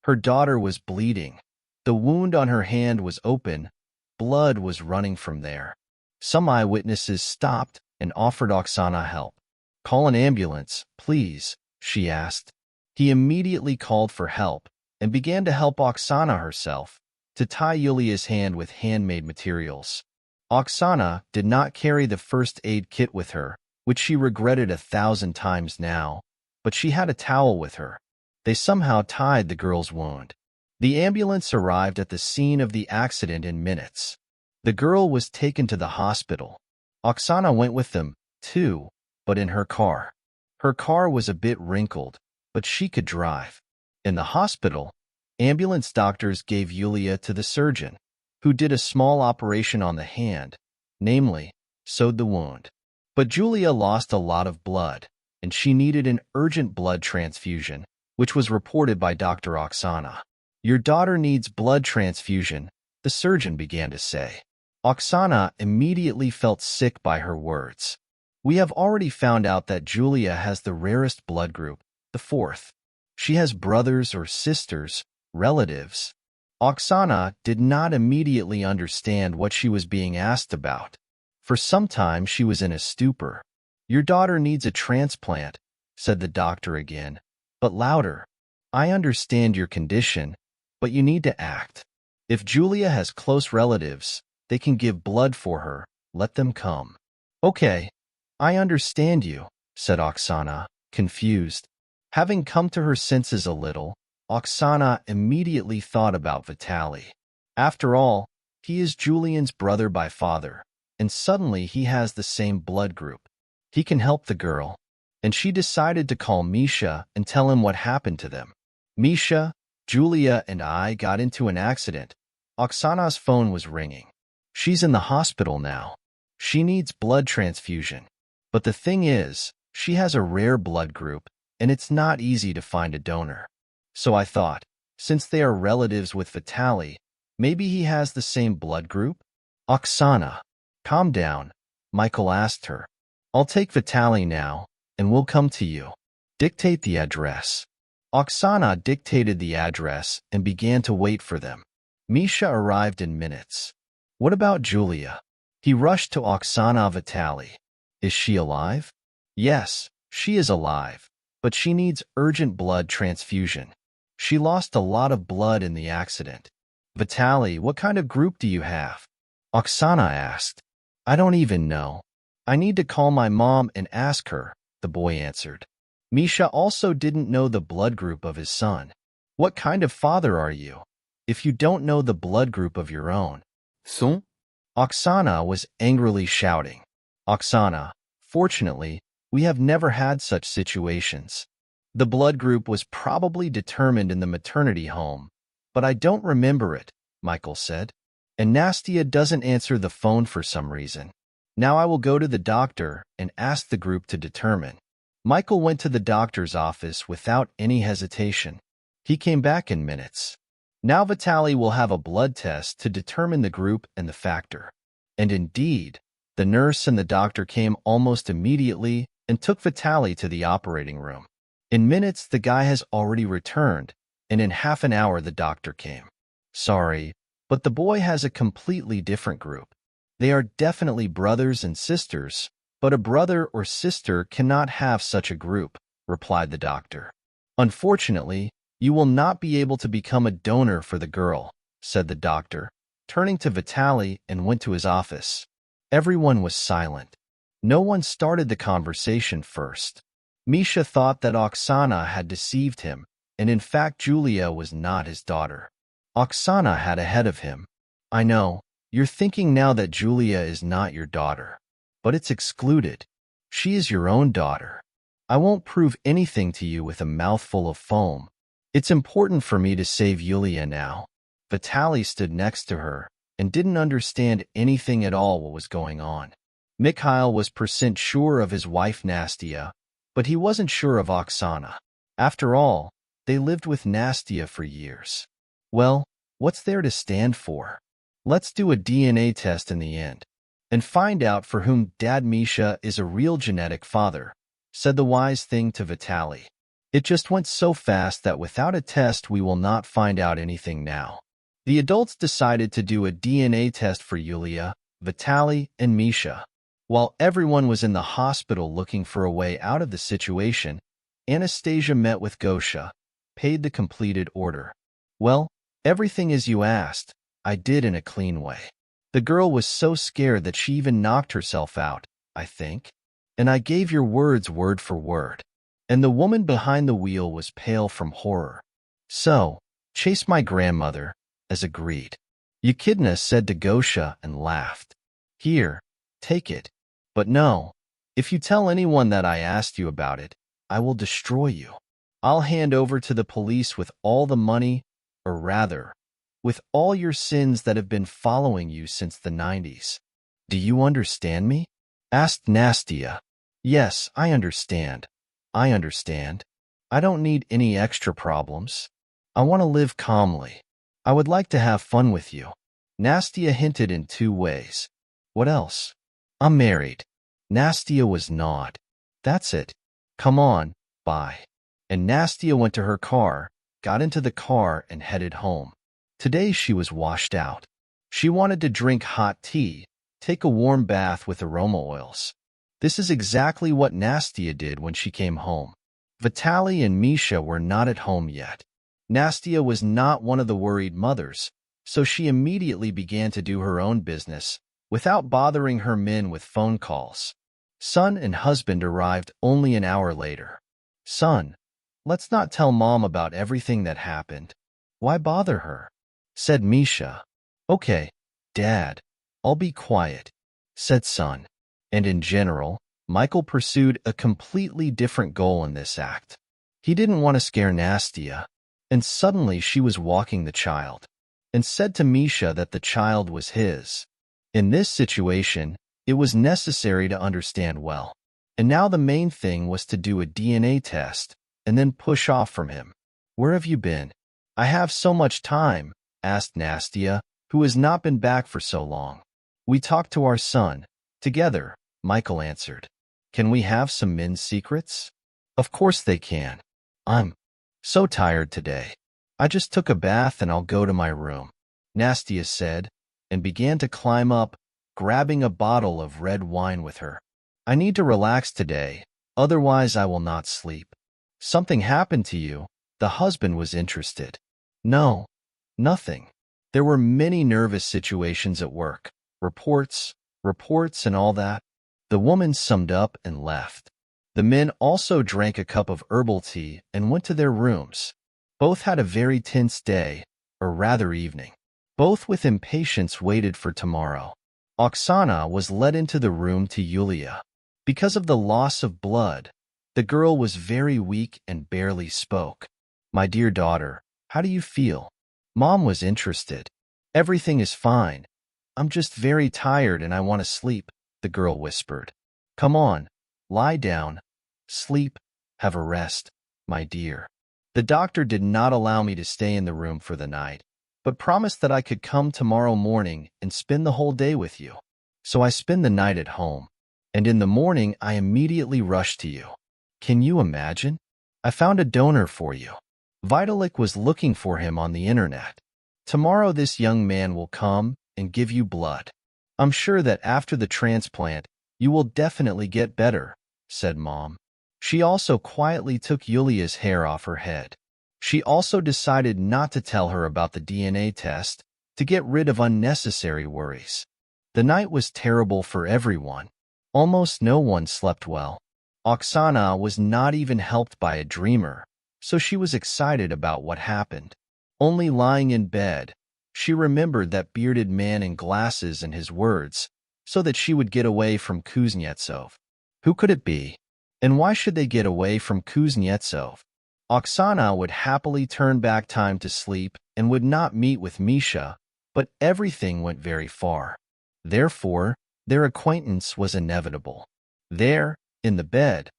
Her daughter was bleeding. The wound on her hand was open. Blood was running from there. Some eyewitnesses stopped and offered Oksana help. "Call an ambulance, please," she asked. He immediately called for help and began to help Oksana herself, to tie Yulia's hand with handmade materials. Oksana did not carry the first aid kit with her, which she regretted 1,000 times now, but she had a towel with her. They somehow tied the girl's wound. The ambulance arrived at the scene of the accident in minutes. The girl was taken to the hospital. Oksana went with them, too, but in her car. Her car was a bit wrinkled, but she could drive. In the hospital, ambulance doctors gave Yulia to the surgeon, who did a small operation on the hand, namely, sewed the wound. But Julia lost a lot of blood, and she needed an urgent blood transfusion, which was reported by Dr. Oksana. "Your daughter needs blood transfusion," the surgeon began to say. Oksana immediately felt sick by her words. "We have already found out that Julia has the rarest blood group, the fourth. She has brothers or sisters, relatives." Oksana did not immediately understand what she was being asked about. For some time she was in a stupor. "Your daughter needs a transplant," said the doctor again, but louder. "I understand your condition, but you need to act. If Julia has close relatives, they can give blood for her. Let them come." "Okay, I understand you," said Oksana, confused. Having come to her senses a little, Oksana immediately thought about Vitaly. After all, he is Julian's brother by father, and suddenly he has the same blood group. He can help the girl. And she decided to call Misha and tell him what happened to them. "Misha, Julia, and I got into an accident." Oksana's phone was ringing. "She's in the hospital now. She needs blood transfusion. But the thing is, she has a rare blood group, and it's not easy to find a donor. So I thought, since they are relatives with Vitaly, maybe he has the same blood group?" "Oksana, calm down," Michael asked her. "I'll take Vitaly now, and we'll come to you. Dictate the address." Oksana dictated the address and began to wait for them. Misha arrived in minutes. "What about Julia?" He rushed to Oksana. "Vitaly. Is she alive?" "Yes, she is alive, but she needs urgent blood transfusion. She lost a lot of blood in the accident." "Vitaly, what kind of group do you have?" Oksana asked. "I don't even know. I need to call my mom and ask her," the boy answered. Misha also didn't know the blood group of his son. "What kind of father are you, if you don't know the blood group of your own?" Son? Oksana was angrily shouting. Oksana, fortunately, we have never had such situations. The blood group was probably determined in the maternity home, but I don't remember it, Michael said. And Nastia doesn't answer the phone for some reason. Now I will go to the doctor and ask the group to determine. Michael went to the doctor's office without any hesitation. He came back in minutes. Now Vitaly will have a blood test to determine the group and the factor. And indeed, the nurse and the doctor came almost immediately and took Vitaly to the operating room. In minutes, the guy has already returned, and in half an hour the doctor came. Sorry, but the boy has a completely different group. They are definitely brothers and sisters, but a brother or sister cannot have such a group, replied the doctor. Unfortunately, you will not be able to become a donor for the girl, said the doctor, turning to Vitaly and went to his office. Everyone was silent. No one started the conversation first. Misha thought that Oksana had deceived him, and in fact Julia was not his daughter. Oksana had ahead of him. I know, you're thinking now that Julia is not your daughter. But it's excluded. She is your own daughter. I won't prove anything to you with a mouthful of foam. It's important for me to save Yulia now. Vitaly stood next to her and didn't understand anything at all what was going on. Mikhail was % sure of his wife Nastia, but he wasn't sure of Oksana. After all, they lived with Nastia for years. Well, what's there to stand for? Let's do a DNA test in the end and find out for whom Dad Misha is a real genetic father, said the wise thing to Vitaly. It just went so fast that without a test we will not find out anything now. The adults decided to do a DNA test for Yulia, Vitaly, and Misha. While everyone was in the hospital looking for a way out of the situation, Anastasia met with Gosha, paid the completed order. Well, everything as you asked, I did in a clean way. The girl was so scared that she even knocked herself out, I think. And I gave your words word for word. And the woman behind the wheel was pale from horror. So, chase my grandmother, as agreed. Echidna said to Gosha and laughed. Here, take it. But no, if you tell anyone that I asked you about it, I will destroy you. I'll hand over to the police with all the money, or rather, with all your sins that have been following you since the 90s. Do you understand me? Asked Nastia. Yes, I understand. I understand. I don't need any extra problems. I want to live calmly. I would like to have fun with you. Nastia hinted in 2 ways. What else? I'm married. Nastia was gnawed. That's it. Come on, bye. And Nastia went to her car, got into the car, and headed home. Today she was washed out. She wanted to drink hot tea, take a warm bath with aroma oils. This is exactly what Nastia did when she came home. Vitaly and Misha were not at home yet. Nastia was not one of the worried mothers, so she immediately began to do her own business without bothering her men with phone calls. Son and husband arrived only an hour later. Son, let's not tell Mom about everything that happened. Why bother her? Said Misha. Okay, Dad, I'll be quiet, said Son. And in general, Michael pursued a completely different goal in this act. He didn't want to scare Nastia, and suddenly she was walking the child, and said to Misha that the child was his. In this situation, it was necessary to understand well. And now the main thing was to do a DNA test, and then push off from him. Where have you been? I have so much time, asked Nastia, who has not been back for so long. We talked to our son. Together, Michael answered. Can we have some men's secrets? Of course they can. I'm so tired today. I just took a bath and I'll go to my room, Nastia said, and began to climb up, grabbing a bottle of red wine with her. I need to relax today, otherwise I will not sleep. Something happened to you? The husband was interested. No, nothing. There were many nervous situations at work, reports, and all that. The woman summed up and left. The men also drank a cup of herbal tea and went to their rooms. Both had a very tense day, or rather evening. Both with impatience waited for tomorrow. Oksana was led into the room to Yulia. Because of the loss of blood, the girl was very weak and barely spoke. "My dear daughter, how do you feel?" Mom was interested. "Everything is fine. I'm just very tired and I want to sleep," the girl whispered. "Come on, lie down, sleep, have a rest, my dear." The doctor did not allow me to stay in the room for the night, but promised that I could come tomorrow morning and spend the whole day with you. So I spend the night at home, and in the morning I immediately rush to you. Can you imagine? I found a donor for you. Vitalik was looking for him on the internet. Tomorrow this young man will come and give you blood. I'm sure that after the transplant, you will definitely get better, said Mom. She also quietly took Yulia's hair off her head. She also decided not to tell her about the DNA test to get rid of unnecessary worries. The night was terrible for everyone. Almost no one slept well. Oksana was not even helped by a dreamer, so she was excited about what happened. Only lying in bed, she remembered that bearded man in glasses and his words, so that she would get away from Kuznetsov. Who could it be? And why should they get away from Kuznetsov? Oksana would happily turn back time to sleep and would not meet with Misha, but everything went very far. Therefore, their acquaintance was inevitable. There, in the bed,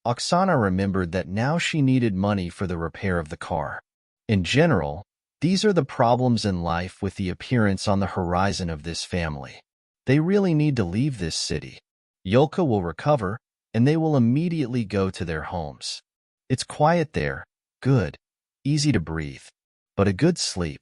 Oksana remembered that now she needed money for the repair of the car. In general, these are the problems in life with the appearance on the horizon of this family. They really need to leave this city. Yulka will recover, and they will immediately go to their homes. It's quiet there, good, easy to breathe, but a good sleep.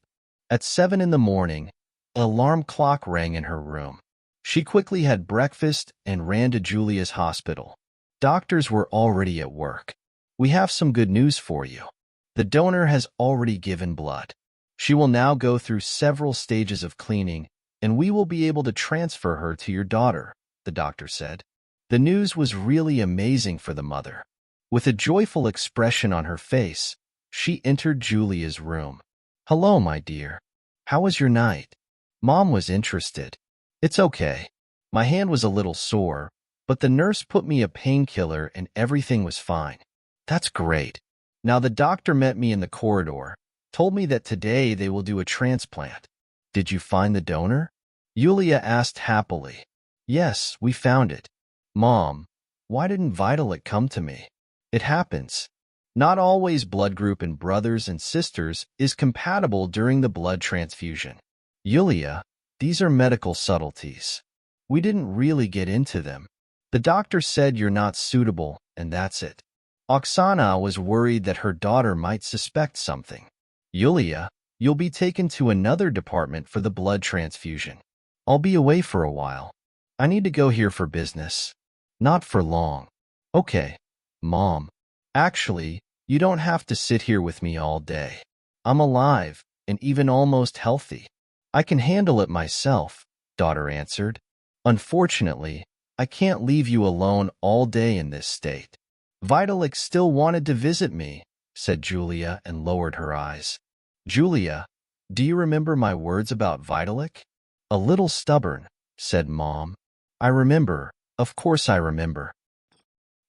At 7 in the morning, an alarm clock rang in her room. She quickly had breakfast and ran to Julia's hospital. Doctors were already at work. "We have some good news for you. The donor has already given blood. She will now go through several stages of cleaning, and we will be able to transfer her to your daughter," the doctor said. The news was really amazing for the mother. With a joyful expression on her face, she entered Julia's room. "Hello, my dear. How was your night?" Mom was interested. "It's okay. My hand was a little sore, but the nurse put me a painkiller and everything was fine." "That's great." Now the doctor met me in the corridor, told me that today they will do a transplant. "Did you find the donor?" Yulia asked happily. "Yes, we found it." "Mom, why didn't Vitalik come to me?" "It happens. Not always blood group in brothers and sisters is compatible during the blood transfusion. Yulia, these are medical subtleties. We didn't really get into them. The doctor said you're not suitable, and that's it." Oksana was worried that her daughter might suspect something. "Yulia, you'll be taken to another department for the blood transfusion. I'll be away for a while. I need to go here for business. Not for long." "Okay, Mom. Actually, you don't have to sit here with me all day. I'm alive and even almost healthy. I can handle it myself," daughter answered. "Unfortunately, I can't leave you alone all day in this state." "Vitalik still wanted to visit me," said Julia and lowered her eyes. "Julia, do you remember my words about Vitalik?" "A little stubborn," said Mom. "I remember. Of course I remember."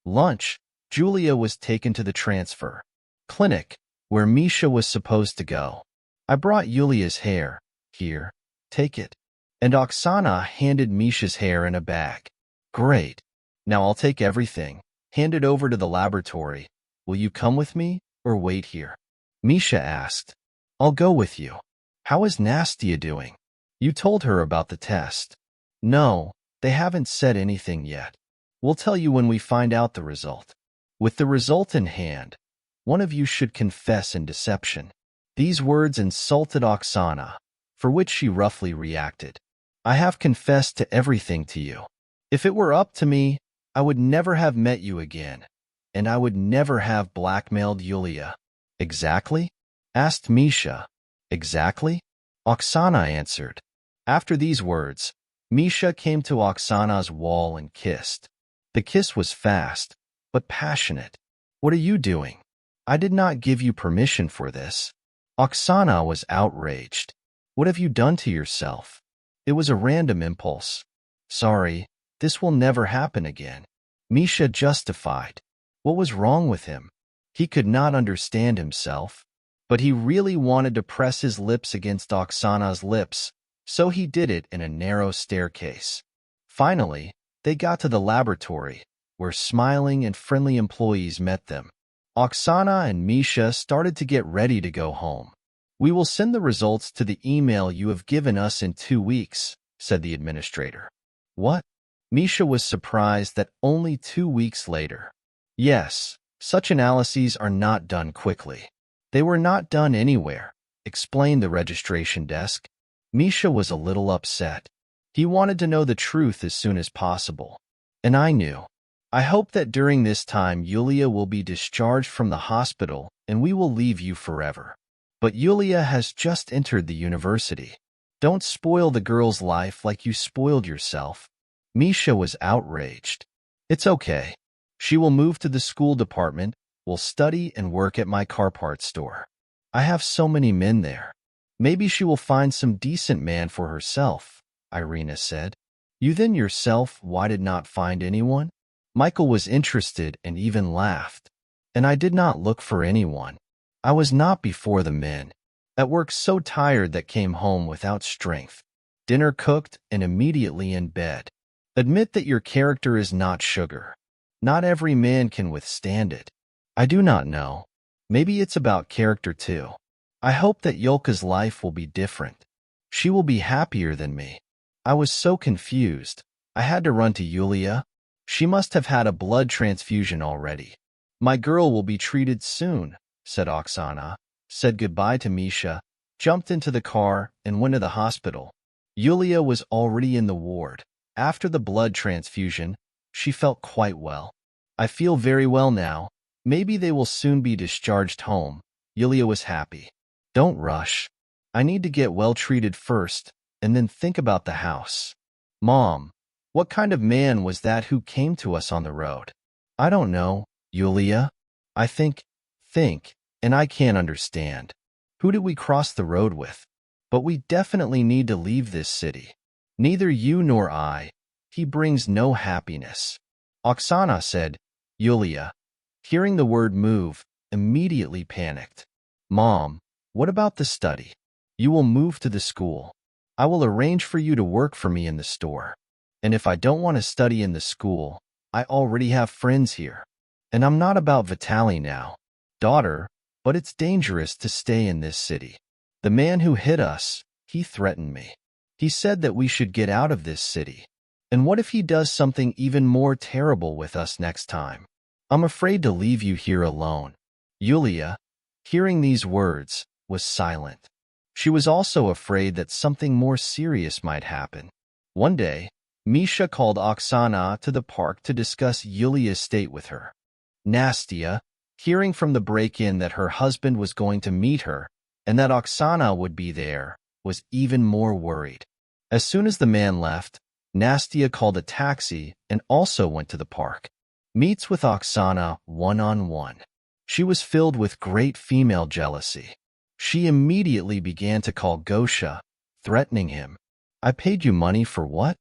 Lunch, Julia was taken to the transfer clinic, where Misha was supposed to go. "I brought Yulia's hair. Here, take it." And Oksana handed Misha's hair in a bag. "Great. Now I'll take everything, hand it over to the laboratory. Will you come with me or wait here?" Misha asked. "I'll go with you." "How is Nastia doing? You told her about the test." "No, they haven't said anything yet. We'll tell you when we find out the result." With the result in hand, one of you should confess in deception. These words insulted Oksana, for which she roughly reacted. "I have confessed to everything to you. If it were up to me, I would never have met you again, and I would never have blackmailed Yulia." "Exactly?" asked Misha. "Exactly?" Oksana answered. After these words, Misha came to Oksana's wall and kissed. The kiss was fast, but passionate. "What are you doing? I did not give you permission for this." Oksana was outraged. What have you done to yourself? It was a random impulse. Sorry, this will never happen again. Misha justified. What was wrong with him? He could not understand himself. But he really wanted to press his lips against Oksana's lips, so he did it in a narrow staircase. Finally, they got to the laboratory, where smiling and friendly employees met them. Oksana and Misha started to get ready to go home. We will send the results to the email you have given us in 2 weeks, said the administrator. What? Misha was surprised that only 2 weeks later. Yes, such analyses are not done quickly. They were not done anywhere, explained the registration desk. Misha was a little upset. He wanted to know the truth as soon as possible. And I knew. I hope that during this time Yulia will be discharged from the hospital and we will leave you forever. But Yulia has just entered the university. Don't spoil the girl's life like you spoiled yourself. Misha was outraged. It's okay. She will move to the school department, will study and work at my car parts store. I have so many men there. Maybe she will find some decent man for herself, Irina said. You then yourself, why did not find anyone? Michael was interested and even laughed. And I did not look for anyone. I was not before the men. At work so tired that came home without strength. Dinner cooked and immediately in bed. Admit that your character is not sugar. Not every man can withstand it. I do not know. Maybe it's about character too. I hope that Yulka's life will be different. She will be happier than me. I was so confused. I had to run to Yulia. She must have had a blood transfusion already. My girl will be treated soon, said Oksana, said goodbye to Misha, jumped into the car, and went to the hospital. Yulia was already in the ward. After the blood transfusion, she felt quite well. I feel very well now. Maybe they will soon be discharged home. Yulia was happy. Don't rush. I need to get well treated first, and then think about the house. Mom, what kind of man was that who came to us on the road? I don't know, Yulia. I think, and I can't understand. Who did we cross the road with? But we definitely need to leave this city. Neither you nor I. He brings no happiness. Oksana said. Yulia, hearing the word move, immediately panicked. Mom, what about the study? You will move to the school. I will arrange for you to work for me in the store. And if I don't want to study in the school, I already have friends here. And I'm not about Vitaly now. Daughter, but it's dangerous to stay in this city. The man who hit us, he threatened me. He said that we should get out of this city. And what if he does something even more terrible with us next time? I'm afraid to leave you here alone. Yulia, hearing these words, was silent. She was also afraid that something more serious might happen. One day, Misha called Oksana to the park to discuss Yulia's state with her. Nastia, hearing from the break-in that her husband was going to meet her and that Oksana would be there, was even more worried. As soon as the man left, Nastia called a taxi and also went to the park. Meets with Oksana one-on-one. She was filled with great female jealousy. She immediately began to call Gosha, threatening him. I paid you money for what?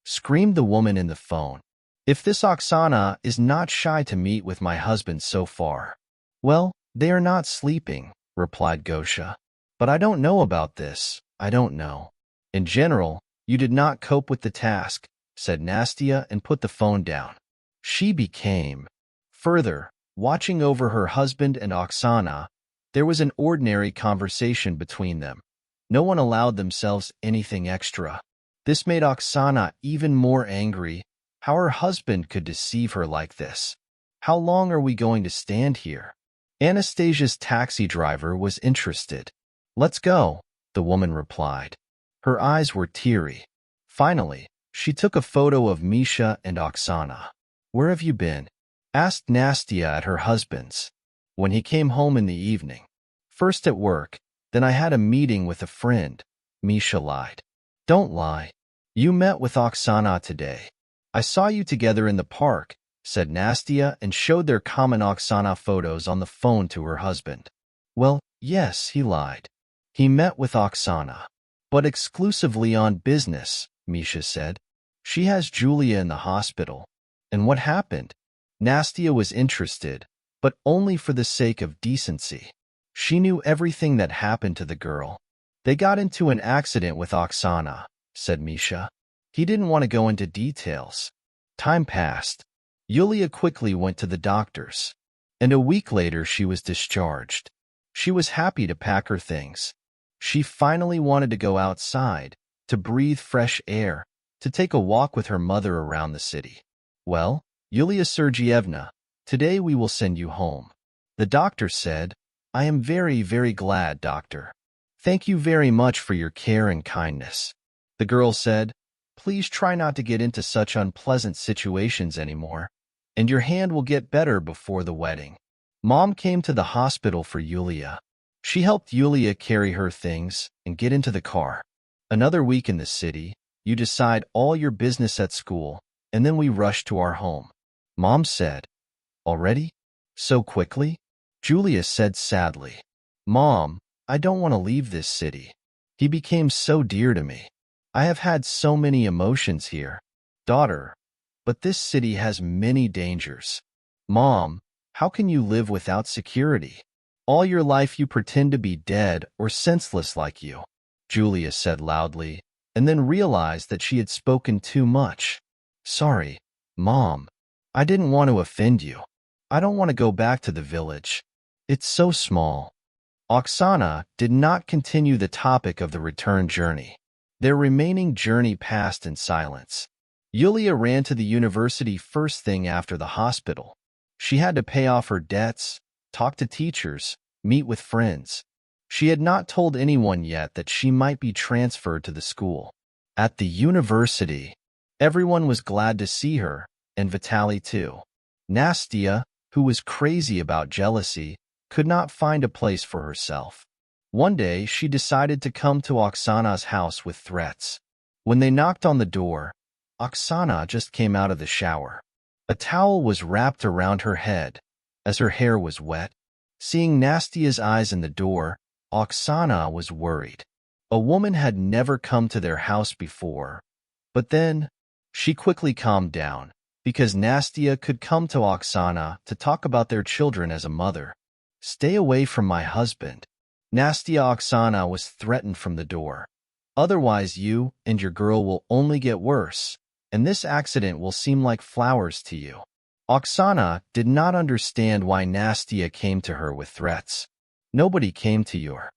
Screamed the woman in the phone. If this Oksana is not shy to meet with my husband so far. Well, they are not sleeping, replied Gosha. But I don't know about this. I don't know. In general, you did not cope with the task, said Nastia and put the phone down. She became. Further, watching over her husband and Oksana, there was an ordinary conversation between them. No one allowed themselves anything extra. This made Oksana even more angry. How her husband could deceive her like this. How long are we going to stand here? Anastasia's taxi driver was interested. Let's go, the woman replied. Her eyes were teary. Finally, she took a photo of Misha and Oksana. Where have you been? Asked Nastia at her husband's. When he came home in the evening. First at work, then I had a meeting with a friend, Misha lied. Don't lie. You met with Oksana today. I saw you together in the park, said Nastia and showed their common Oksana photos on the phone to her husband. Well, yes, he lied. He met with Oksana. But exclusively on business, Misha said. She has Julia in the hospital. And what happened? Nastia was interested, but only for the sake of decency. She knew everything that happened to the girl. They got into an accident with Oksana, said Misha. He didn't want to go into details. Time passed. Yulia quickly went to the doctors, and a week later she was discharged. She was happy to pack her things. She finally wanted to go outside, to breathe fresh air, to take a walk with her mother around the city. Well, Yulia Sergeyevna, today we will send you home. The doctor said, I am very, very glad, doctor. Thank you very much for your care and kindness. The girl said, please try not to get into such unpleasant situations anymore, and your hand will get better before the wedding. Mom came to the hospital for Yulia. She helped Yulia carry her things and get into the car. Another week in the city, you decide all your business at school, and then we rush to our home. Mom said, already? So quickly? Julia said sadly, Mom, I don't want to leave this city. He became so dear to me. I have had so many emotions here. Daughter, but this city has many dangers. Mom, how can you live without security? All your life you pretend to be dead or senseless like you. Julia said loudly, and then realized that she had spoken too much. Sorry, Mom. I didn't want to offend you. I don't want to go back to the village. It's so small. Oksana did not continue the topic of the return journey. Their remaining journey passed in silence. Yulia ran to the university first thing after the hospital. She had to pay off her debts, talk to teachers, meet with friends. She had not told anyone yet that she might be transferred to the school. At the university, everyone was glad to see her, and Vitaly too. Nastia, who was crazy about jealousy, could not find a place for herself. One day, she decided to come to Oksana's house with threats. When they knocked on the door, Oksana just came out of the shower. A towel was wrapped around her head, as her hair was wet. Seeing Nastia's eyes in the door, Oksana was worried. A woman had never come to their house before, but then she quickly calmed down, because Nastia could come to Oksana to talk about their children as a mother. Stay away from my husband. Nastia Oksana was threatened from the door. Otherwise you and your girl will only get worse, and this accident will seem like flowers to you. Oksana did not understand why Nastia came to her with threats. Nobody came to your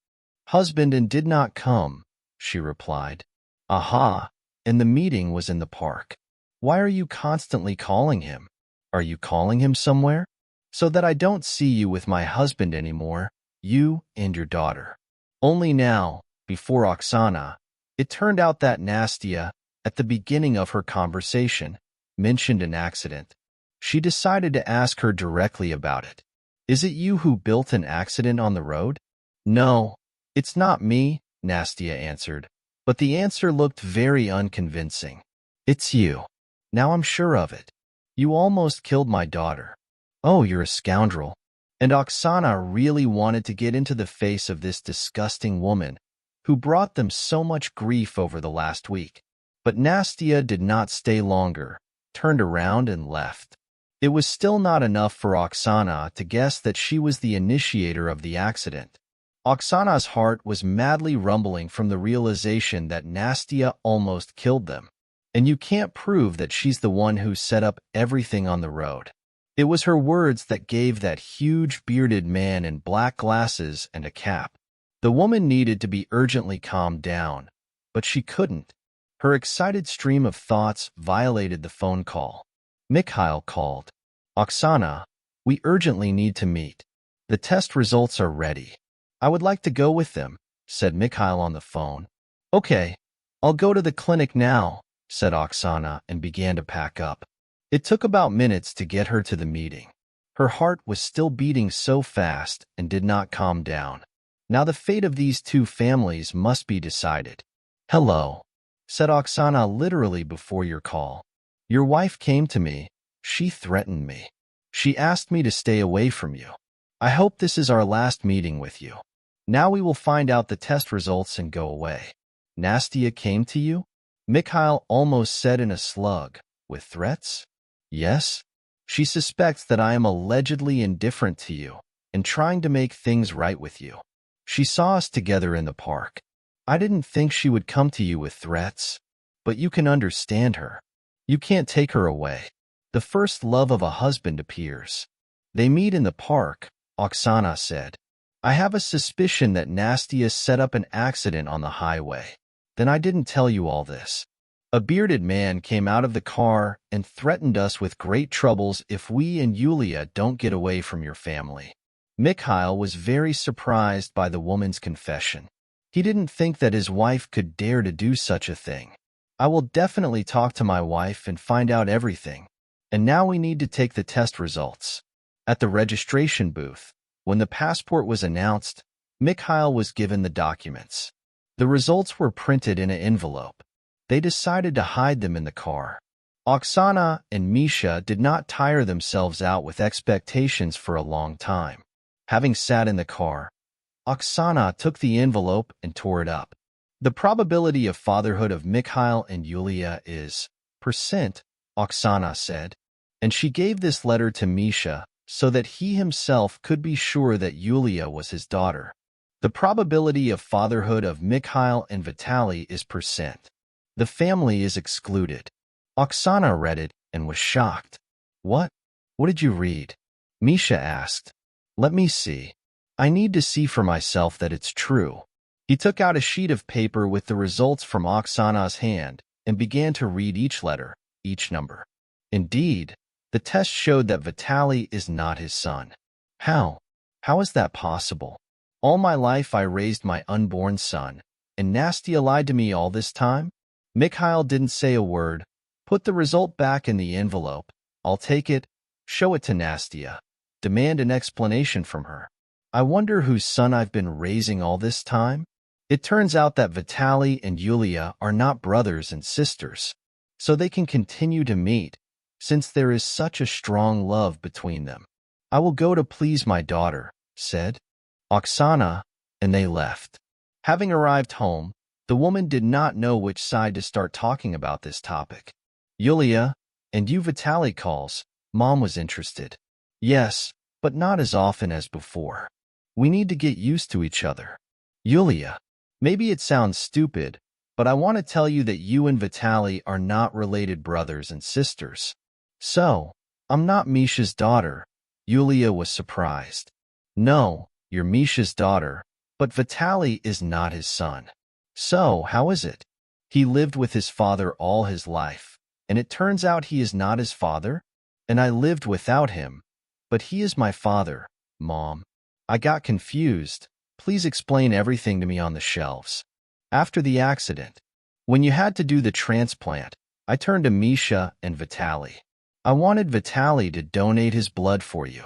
husband and did not come, she replied. Aha, and the meeting was in the park. Why are you constantly calling him? Are you calling him somewhere? So that I don't see you with my husband anymore, you and your daughter. Only now, before Oksana, it turned out that Nastia, at the beginning of her conversation, mentioned an accident. She decided to ask her directly about it. Is it you who built an accident on the road? No, it's not me, Nastia answered, but the answer looked very unconvincing. It's you. Now I'm sure of it. You almost killed my daughter. Oh, you're a scoundrel. And Oksana really wanted to get into the face of this disgusting woman, who brought them so much grief over the last week. But Nastia did not stay longer, turned around and left. It was still not enough for Oksana to guess that she was the initiator of the accident. Oksana's heart was madly rumbling from the realization that Nastia almost killed them. And you can't prove that she's the one who set up everything on the road. It was her words that gave that huge bearded man in black glasses and a cap. The woman needed to be urgently calmed down, but she couldn't. Her excited stream of thoughts violated the phone call. Mikhail called. Oksana, we urgently need to meet. The test results are ready. I would like to go with them, said Mikhail on the phone. Okay, I'll go to the clinic now, said Oksana and began to pack up. It took about minutes to get her to the meeting. Her heart was still beating so fast and did not calm down. Now the fate of these two families must be decided. Hello, said Oksana literally before your call. Your wife came to me. She threatened me. She asked me to stay away from you. I hope this is our last meeting with you. Now we will find out the test results and go away. Nastia came to you? Mikhail almost said in a slug. With threats? Yes. She suspects that I am allegedly indifferent to you and trying to make things right with you. She saw us together in the park. I didn't think she would come to you with threats, but you can understand her. You can't take her away. The first love of a husband appears. They meet in the park, Oksana said. I have a suspicion that Nastia set up an accident on the highway. Then I didn't tell you all this. A bearded man came out of the car and threatened us with great troubles if we and Yulia don't get away from your family. Mikhail was very surprised by the woman's confession. He didn't think that his wife could dare to do such a thing. I will definitely talk to my wife and find out everything. And now we need to take the test results. At the registration booth, when the passport was announced, Mikhail was given the documents. The results were printed in an envelope. They decided to hide them in the car. Oksana and Misha did not tire themselves out with expectations for a long time. Having sat in the car, Oksana took the envelope and tore it up. The probability of fatherhood of Mikhail and Yulia is %, Oksana said, and she gave this letter to Misha so that he himself could be sure that Yulia was his daughter. The probability of fatherhood of Mikhail and Vitaly is %. The family is excluded. Oksana read it and was shocked. What? What did you read? Misha asked. Let me see. I need to see for myself that it's true. He took out a sheet of paper with the results from Oksana's hand and began to read each letter, each number. Indeed, the test showed that Vitaly is not his son. How? How is that possible? All my life I raised my unborn son, and Nastia lied to me all this time? Mikhail didn't say a word. Put the result back in the envelope. I'll take it, show it to Nastia, demand an explanation from her. I wonder whose son I've been raising all this time? It turns out that Vitaly and Yulia are not brothers and sisters, so they can continue to meet, since there is such a strong love between them. I will go to please my daughter, said Oksana, and they left. Having arrived home, the woman did not know which side to start talking about this topic. Yulia, and you Vitaly calls. Mom was interested. Yes, but not as often as before. We need to get used to each other. Yulia, maybe it sounds stupid, but I want to tell you that you and Vitaly are not related brothers and sisters. So, I'm not Misha's daughter. Yulia was surprised. No, you're Misha's daughter, but Vitaly is not his son. So, how is it? He lived with his father all his life, and it turns out he is not his father? And I lived without him, but he is my father, Mom. I got confused. Please explain everything to me on the shelves. After the accident, when you had to do the transplant, I turned to Misha and Vitaly. I wanted Vitaly to donate his blood for you.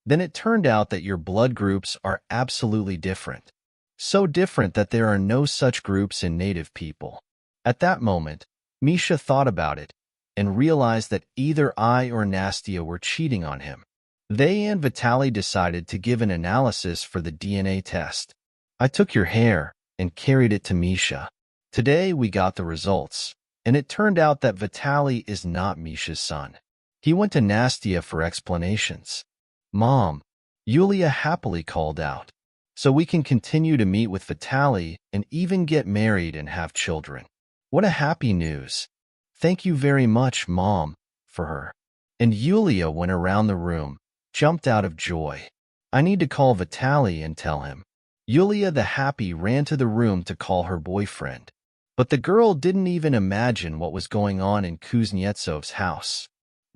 Then it turned out that your blood groups are absolutely different. So different that there are no such groups in native people. At that moment, Misha thought about it and realized that either I or Nastia were cheating on him. They and Vitaly decided to give an analysis for the DNA test. I took your hair and carried it to Misha. Today we got the results, and it turned out that Vitaly is not Misha's son. He went to Nastia for explanations. Mom, Yulia happily called out. So we can continue to meet with Vitaly and even get married and have children. What a happy news. Thank you very much, Mom, for her. And Yulia went around the room, jumped out of joy. I need to call Vitaly and tell him. Yulia the happy ran to the room to call her boyfriend. But the girl didn't even imagine what was going on in Kuznetsov's house.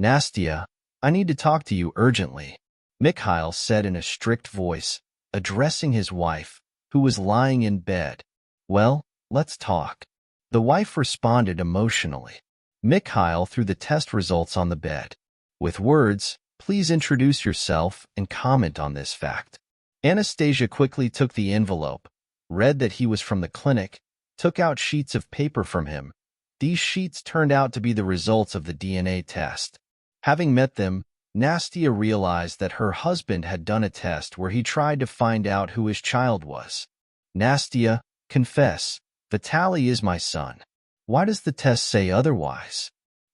Nastia, I need to talk to you urgently, Mikhail said in a strict voice, addressing his wife, who was lying in bed. Well, let's talk. The wife responded emotionally. Mikhail threw the test results on the bed. With words, please introduce yourself and comment on this fact. Anastasia quickly took the envelope, read that he was from the clinic, took out sheets of paper from him. These sheets turned out to be the results of the DNA test. Having met them, Nastia realized that her husband had done a test where he tried to find out who his child was. Nastia, confess, Vitaly is my son. Why does the test say otherwise?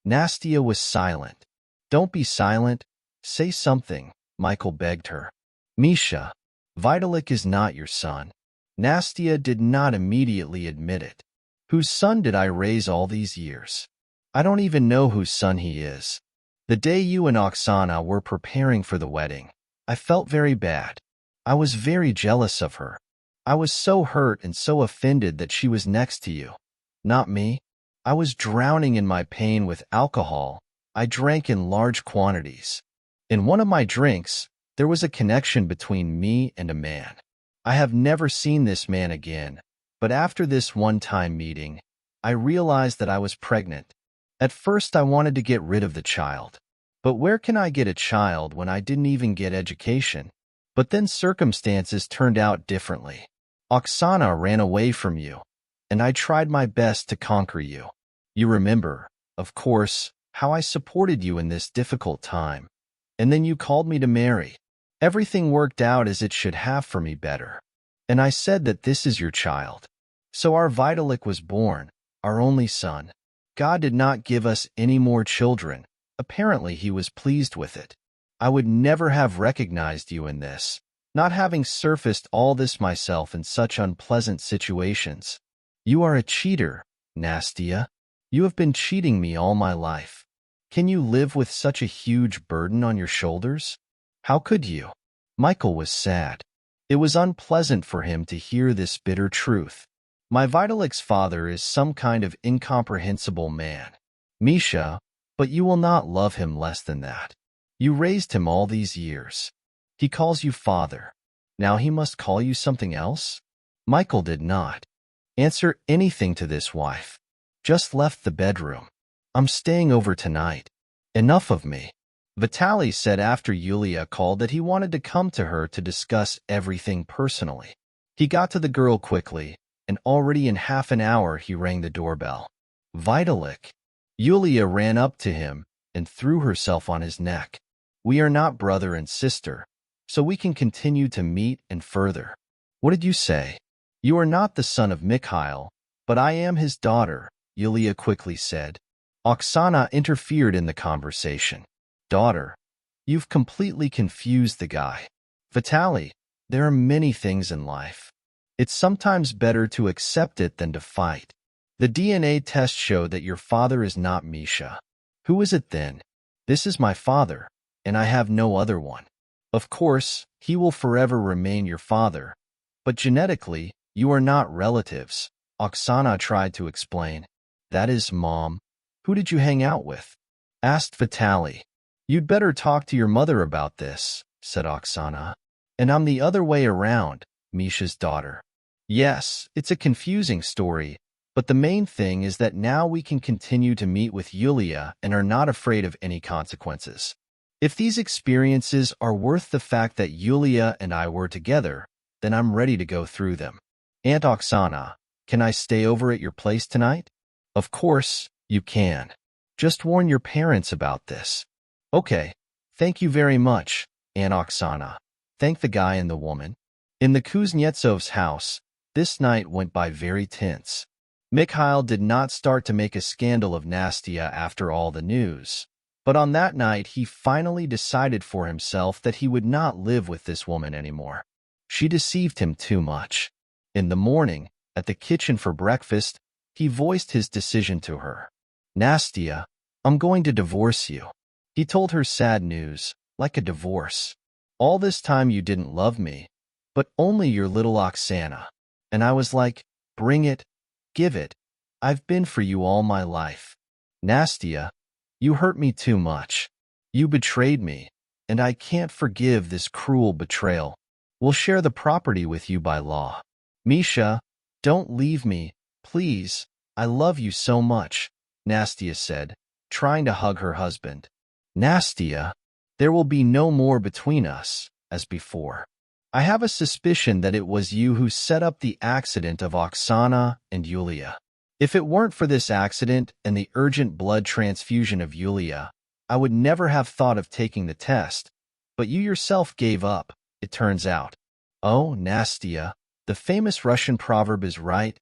Nastia was silent. Don't be silent. Say something, Michael begged her. Misha, Vitalik is not your son. Nastia did not immediately admit it. Whose son did I raise all these years? I don't even know whose son he is. The day you and Oksana were preparing for the wedding, I felt very bad. I was very jealous of her. I was so hurt and so offended that she was next to you. Not me. I was drowning in my pain with alcohol. I drank in large quantities. In one of my drinks, there was a connection between me and a man. I have never seen this man again, but after this one-time meeting, I realized that I was pregnant. At first, I wanted to get rid of the child. But where can I get a child when I didn't even get education? But then circumstances turned out differently. Oksana ran away from you, and I tried my best to conquer you. You remember, of course, how I supported you in this difficult time. And then you called me to marry. Everything worked out as it should have for me better. And I said that this is your child. So our Vitalik was born, our only son. God did not give us any more children. Apparently he was pleased with it. I would never have recognized you in this, not having surfaced all this myself in such unpleasant situations. You are a cheater, Nastia. You have been cheating me all my life. Can you live with such a huge burden on your shoulders? How could you? Michael was sad. It was unpleasant for him to hear this bitter truth. My Vitalik's father is some kind of incomprehensible man. Misha, but you will not love him less than that. You raised him all these years. He calls you father. Now he must call you something else? Michael did not answer anything to this wife. Just left the bedroom. I'm staying over tonight. Enough of me. Vitaly said after Yulia called that he wanted to come to her to discuss everything personally. He got to the girl quickly, and already in half an hour he rang the doorbell. Vitalik. Yulia ran up to him and threw herself on his neck. We are not brother and sister, so we can continue to meet and further. What did you say? You are not the son of Mikhail, but I am his daughter, Yulia quickly said. Oksana interfered in the conversation. Daughter, you've completely confused the guy. Vitaly, there are many things in life. It's sometimes better to accept it than to fight. The DNA test showed that your father is not Misha. Who is it then? This is my father, and I have no other one. Of course, he will forever remain your father, but genetically, you are not relatives, Oksana tried to explain. That is, Mom. Who did you hang out with? Asked Vitaly. You'd better talk to your mother about this, said Oksana. And I'm the other way around, Misha's daughter. Yes, it's a confusing story, but the main thing is that now we can continue to meet with Yulia and are not afraid of any consequences. If these experiences are worth the fact that Yulia and I were together, then I'm ready to go through them. Aunt Oksana, can I stay over at your place tonight? Of course, you can. Just warn your parents about this. Okay, thank you very much, Aunt Oksana. Thanked the guy and the woman. In the Kuznetsov's house, this night went by very tense. Mikhail did not start to make a scandal of Nastia after all the news, but on that night he finally decided for himself that he would not live with this woman anymore. She deceived him too much. In the morning, at the kitchen for breakfast, he voiced his decision to her. Nastia, I'm going to divorce you. He told her sad news, like a divorce. All this time you didn't love me, but only your little Oksana. And I was like, bring it, give it. I've been for you all my life. Nastia, you hurt me too much. You betrayed me, and I can't forgive this cruel betrayal. We'll share the property with you by law. Misha, don't leave me, please. I love you so much, Nastia said, trying to hug her husband. Nastia, there will be no more between us, as before. I have a suspicion that it was you who set up the accident of Oksana and Yulia. If it weren't for this accident and the urgent blood transfusion of Yulia, I would never have thought of taking the test, but you yourself gave up, it turns out. Oh, Nastia, the famous Russian proverb is right.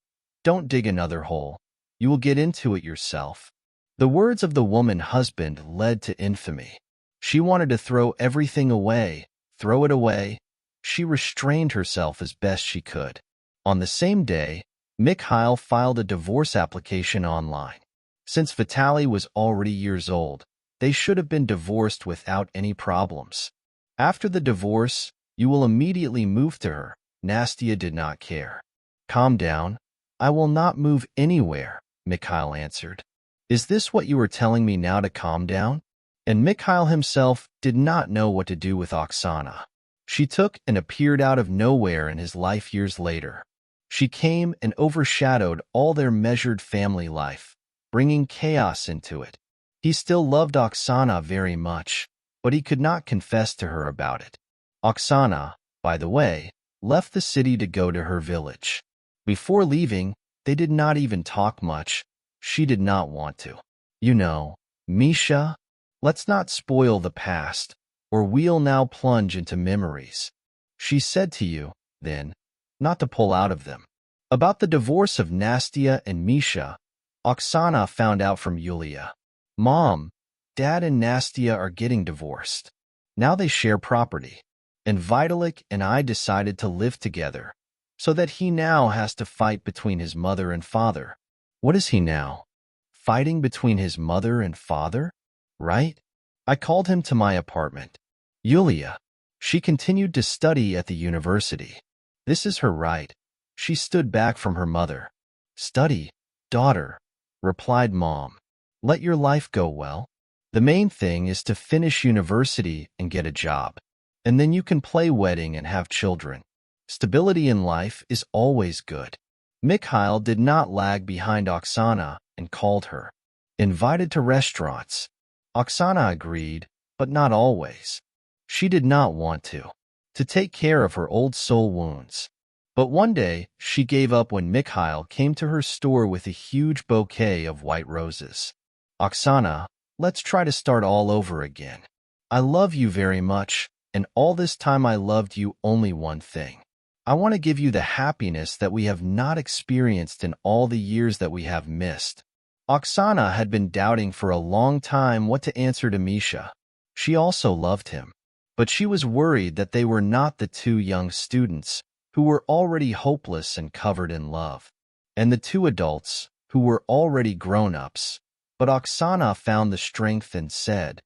Don't dig another hole. You will get into it yourself. The words of the woman husband led to infamy. She wanted to throw everything away, throw it away. She restrained herself as best she could. On the same day, Mikhail filed a divorce application online. Since Vitaly was already years old, they should have been divorced without any problems. After the divorce, you will immediately move to her. Nastya did not care. Calm down. I will not move anywhere, Mikhail answered. Is this what you are telling me now, to calm down? And Mikhail himself did not know what to do with Oksana. She took and appeared out of nowhere in his life years later. She came and overshadowed all their measured family life, bringing chaos into it. He still loved Oksana very much, but he could not confess to her about it. Oksana, by the way, left the city to go to her village. Before leaving, they did not even talk much. She did not want to. You know, Misha, let's not spoil the past, or we'll now plunge into memories. She said to you, then, not to pull out of them. About the divorce of Nastya and Misha, Oksana found out from Yulia. Mom, Dad and Nastya are getting divorced. Now they share property. And Vitalik and I decided to live together, so that he now has to fight between his mother and father. What is he now? Fighting between his mother and father? Right? I called him to my apartment. Yulia. She continued to study at the university. This is her right. She stood back from her mother. Study, daughter, replied Mom. Let your life go well. The main thing is to finish university and get a job. And then you can play wedding and have children. Stability in life is always good. Mikhail did not lag behind Oksana and called her. Invited to restaurants. Oksana agreed, but not always. She did not want to take care of her old soul wounds. But one day, she gave up when Mikhail came to her store with a huge bouquet of white roses. Oksana, let's try to start all over again. I love you very much, and all this time I loved you only one thing. I want to give you the happiness that we have not experienced in all the years that we have missed. Oksana had been doubting for a long time what to answer to Misha. She also loved him, but she was worried that they were not the two young students who were already hopeless and covered in love, and the two adults who were already grown-ups. But Oksana found the strength and said,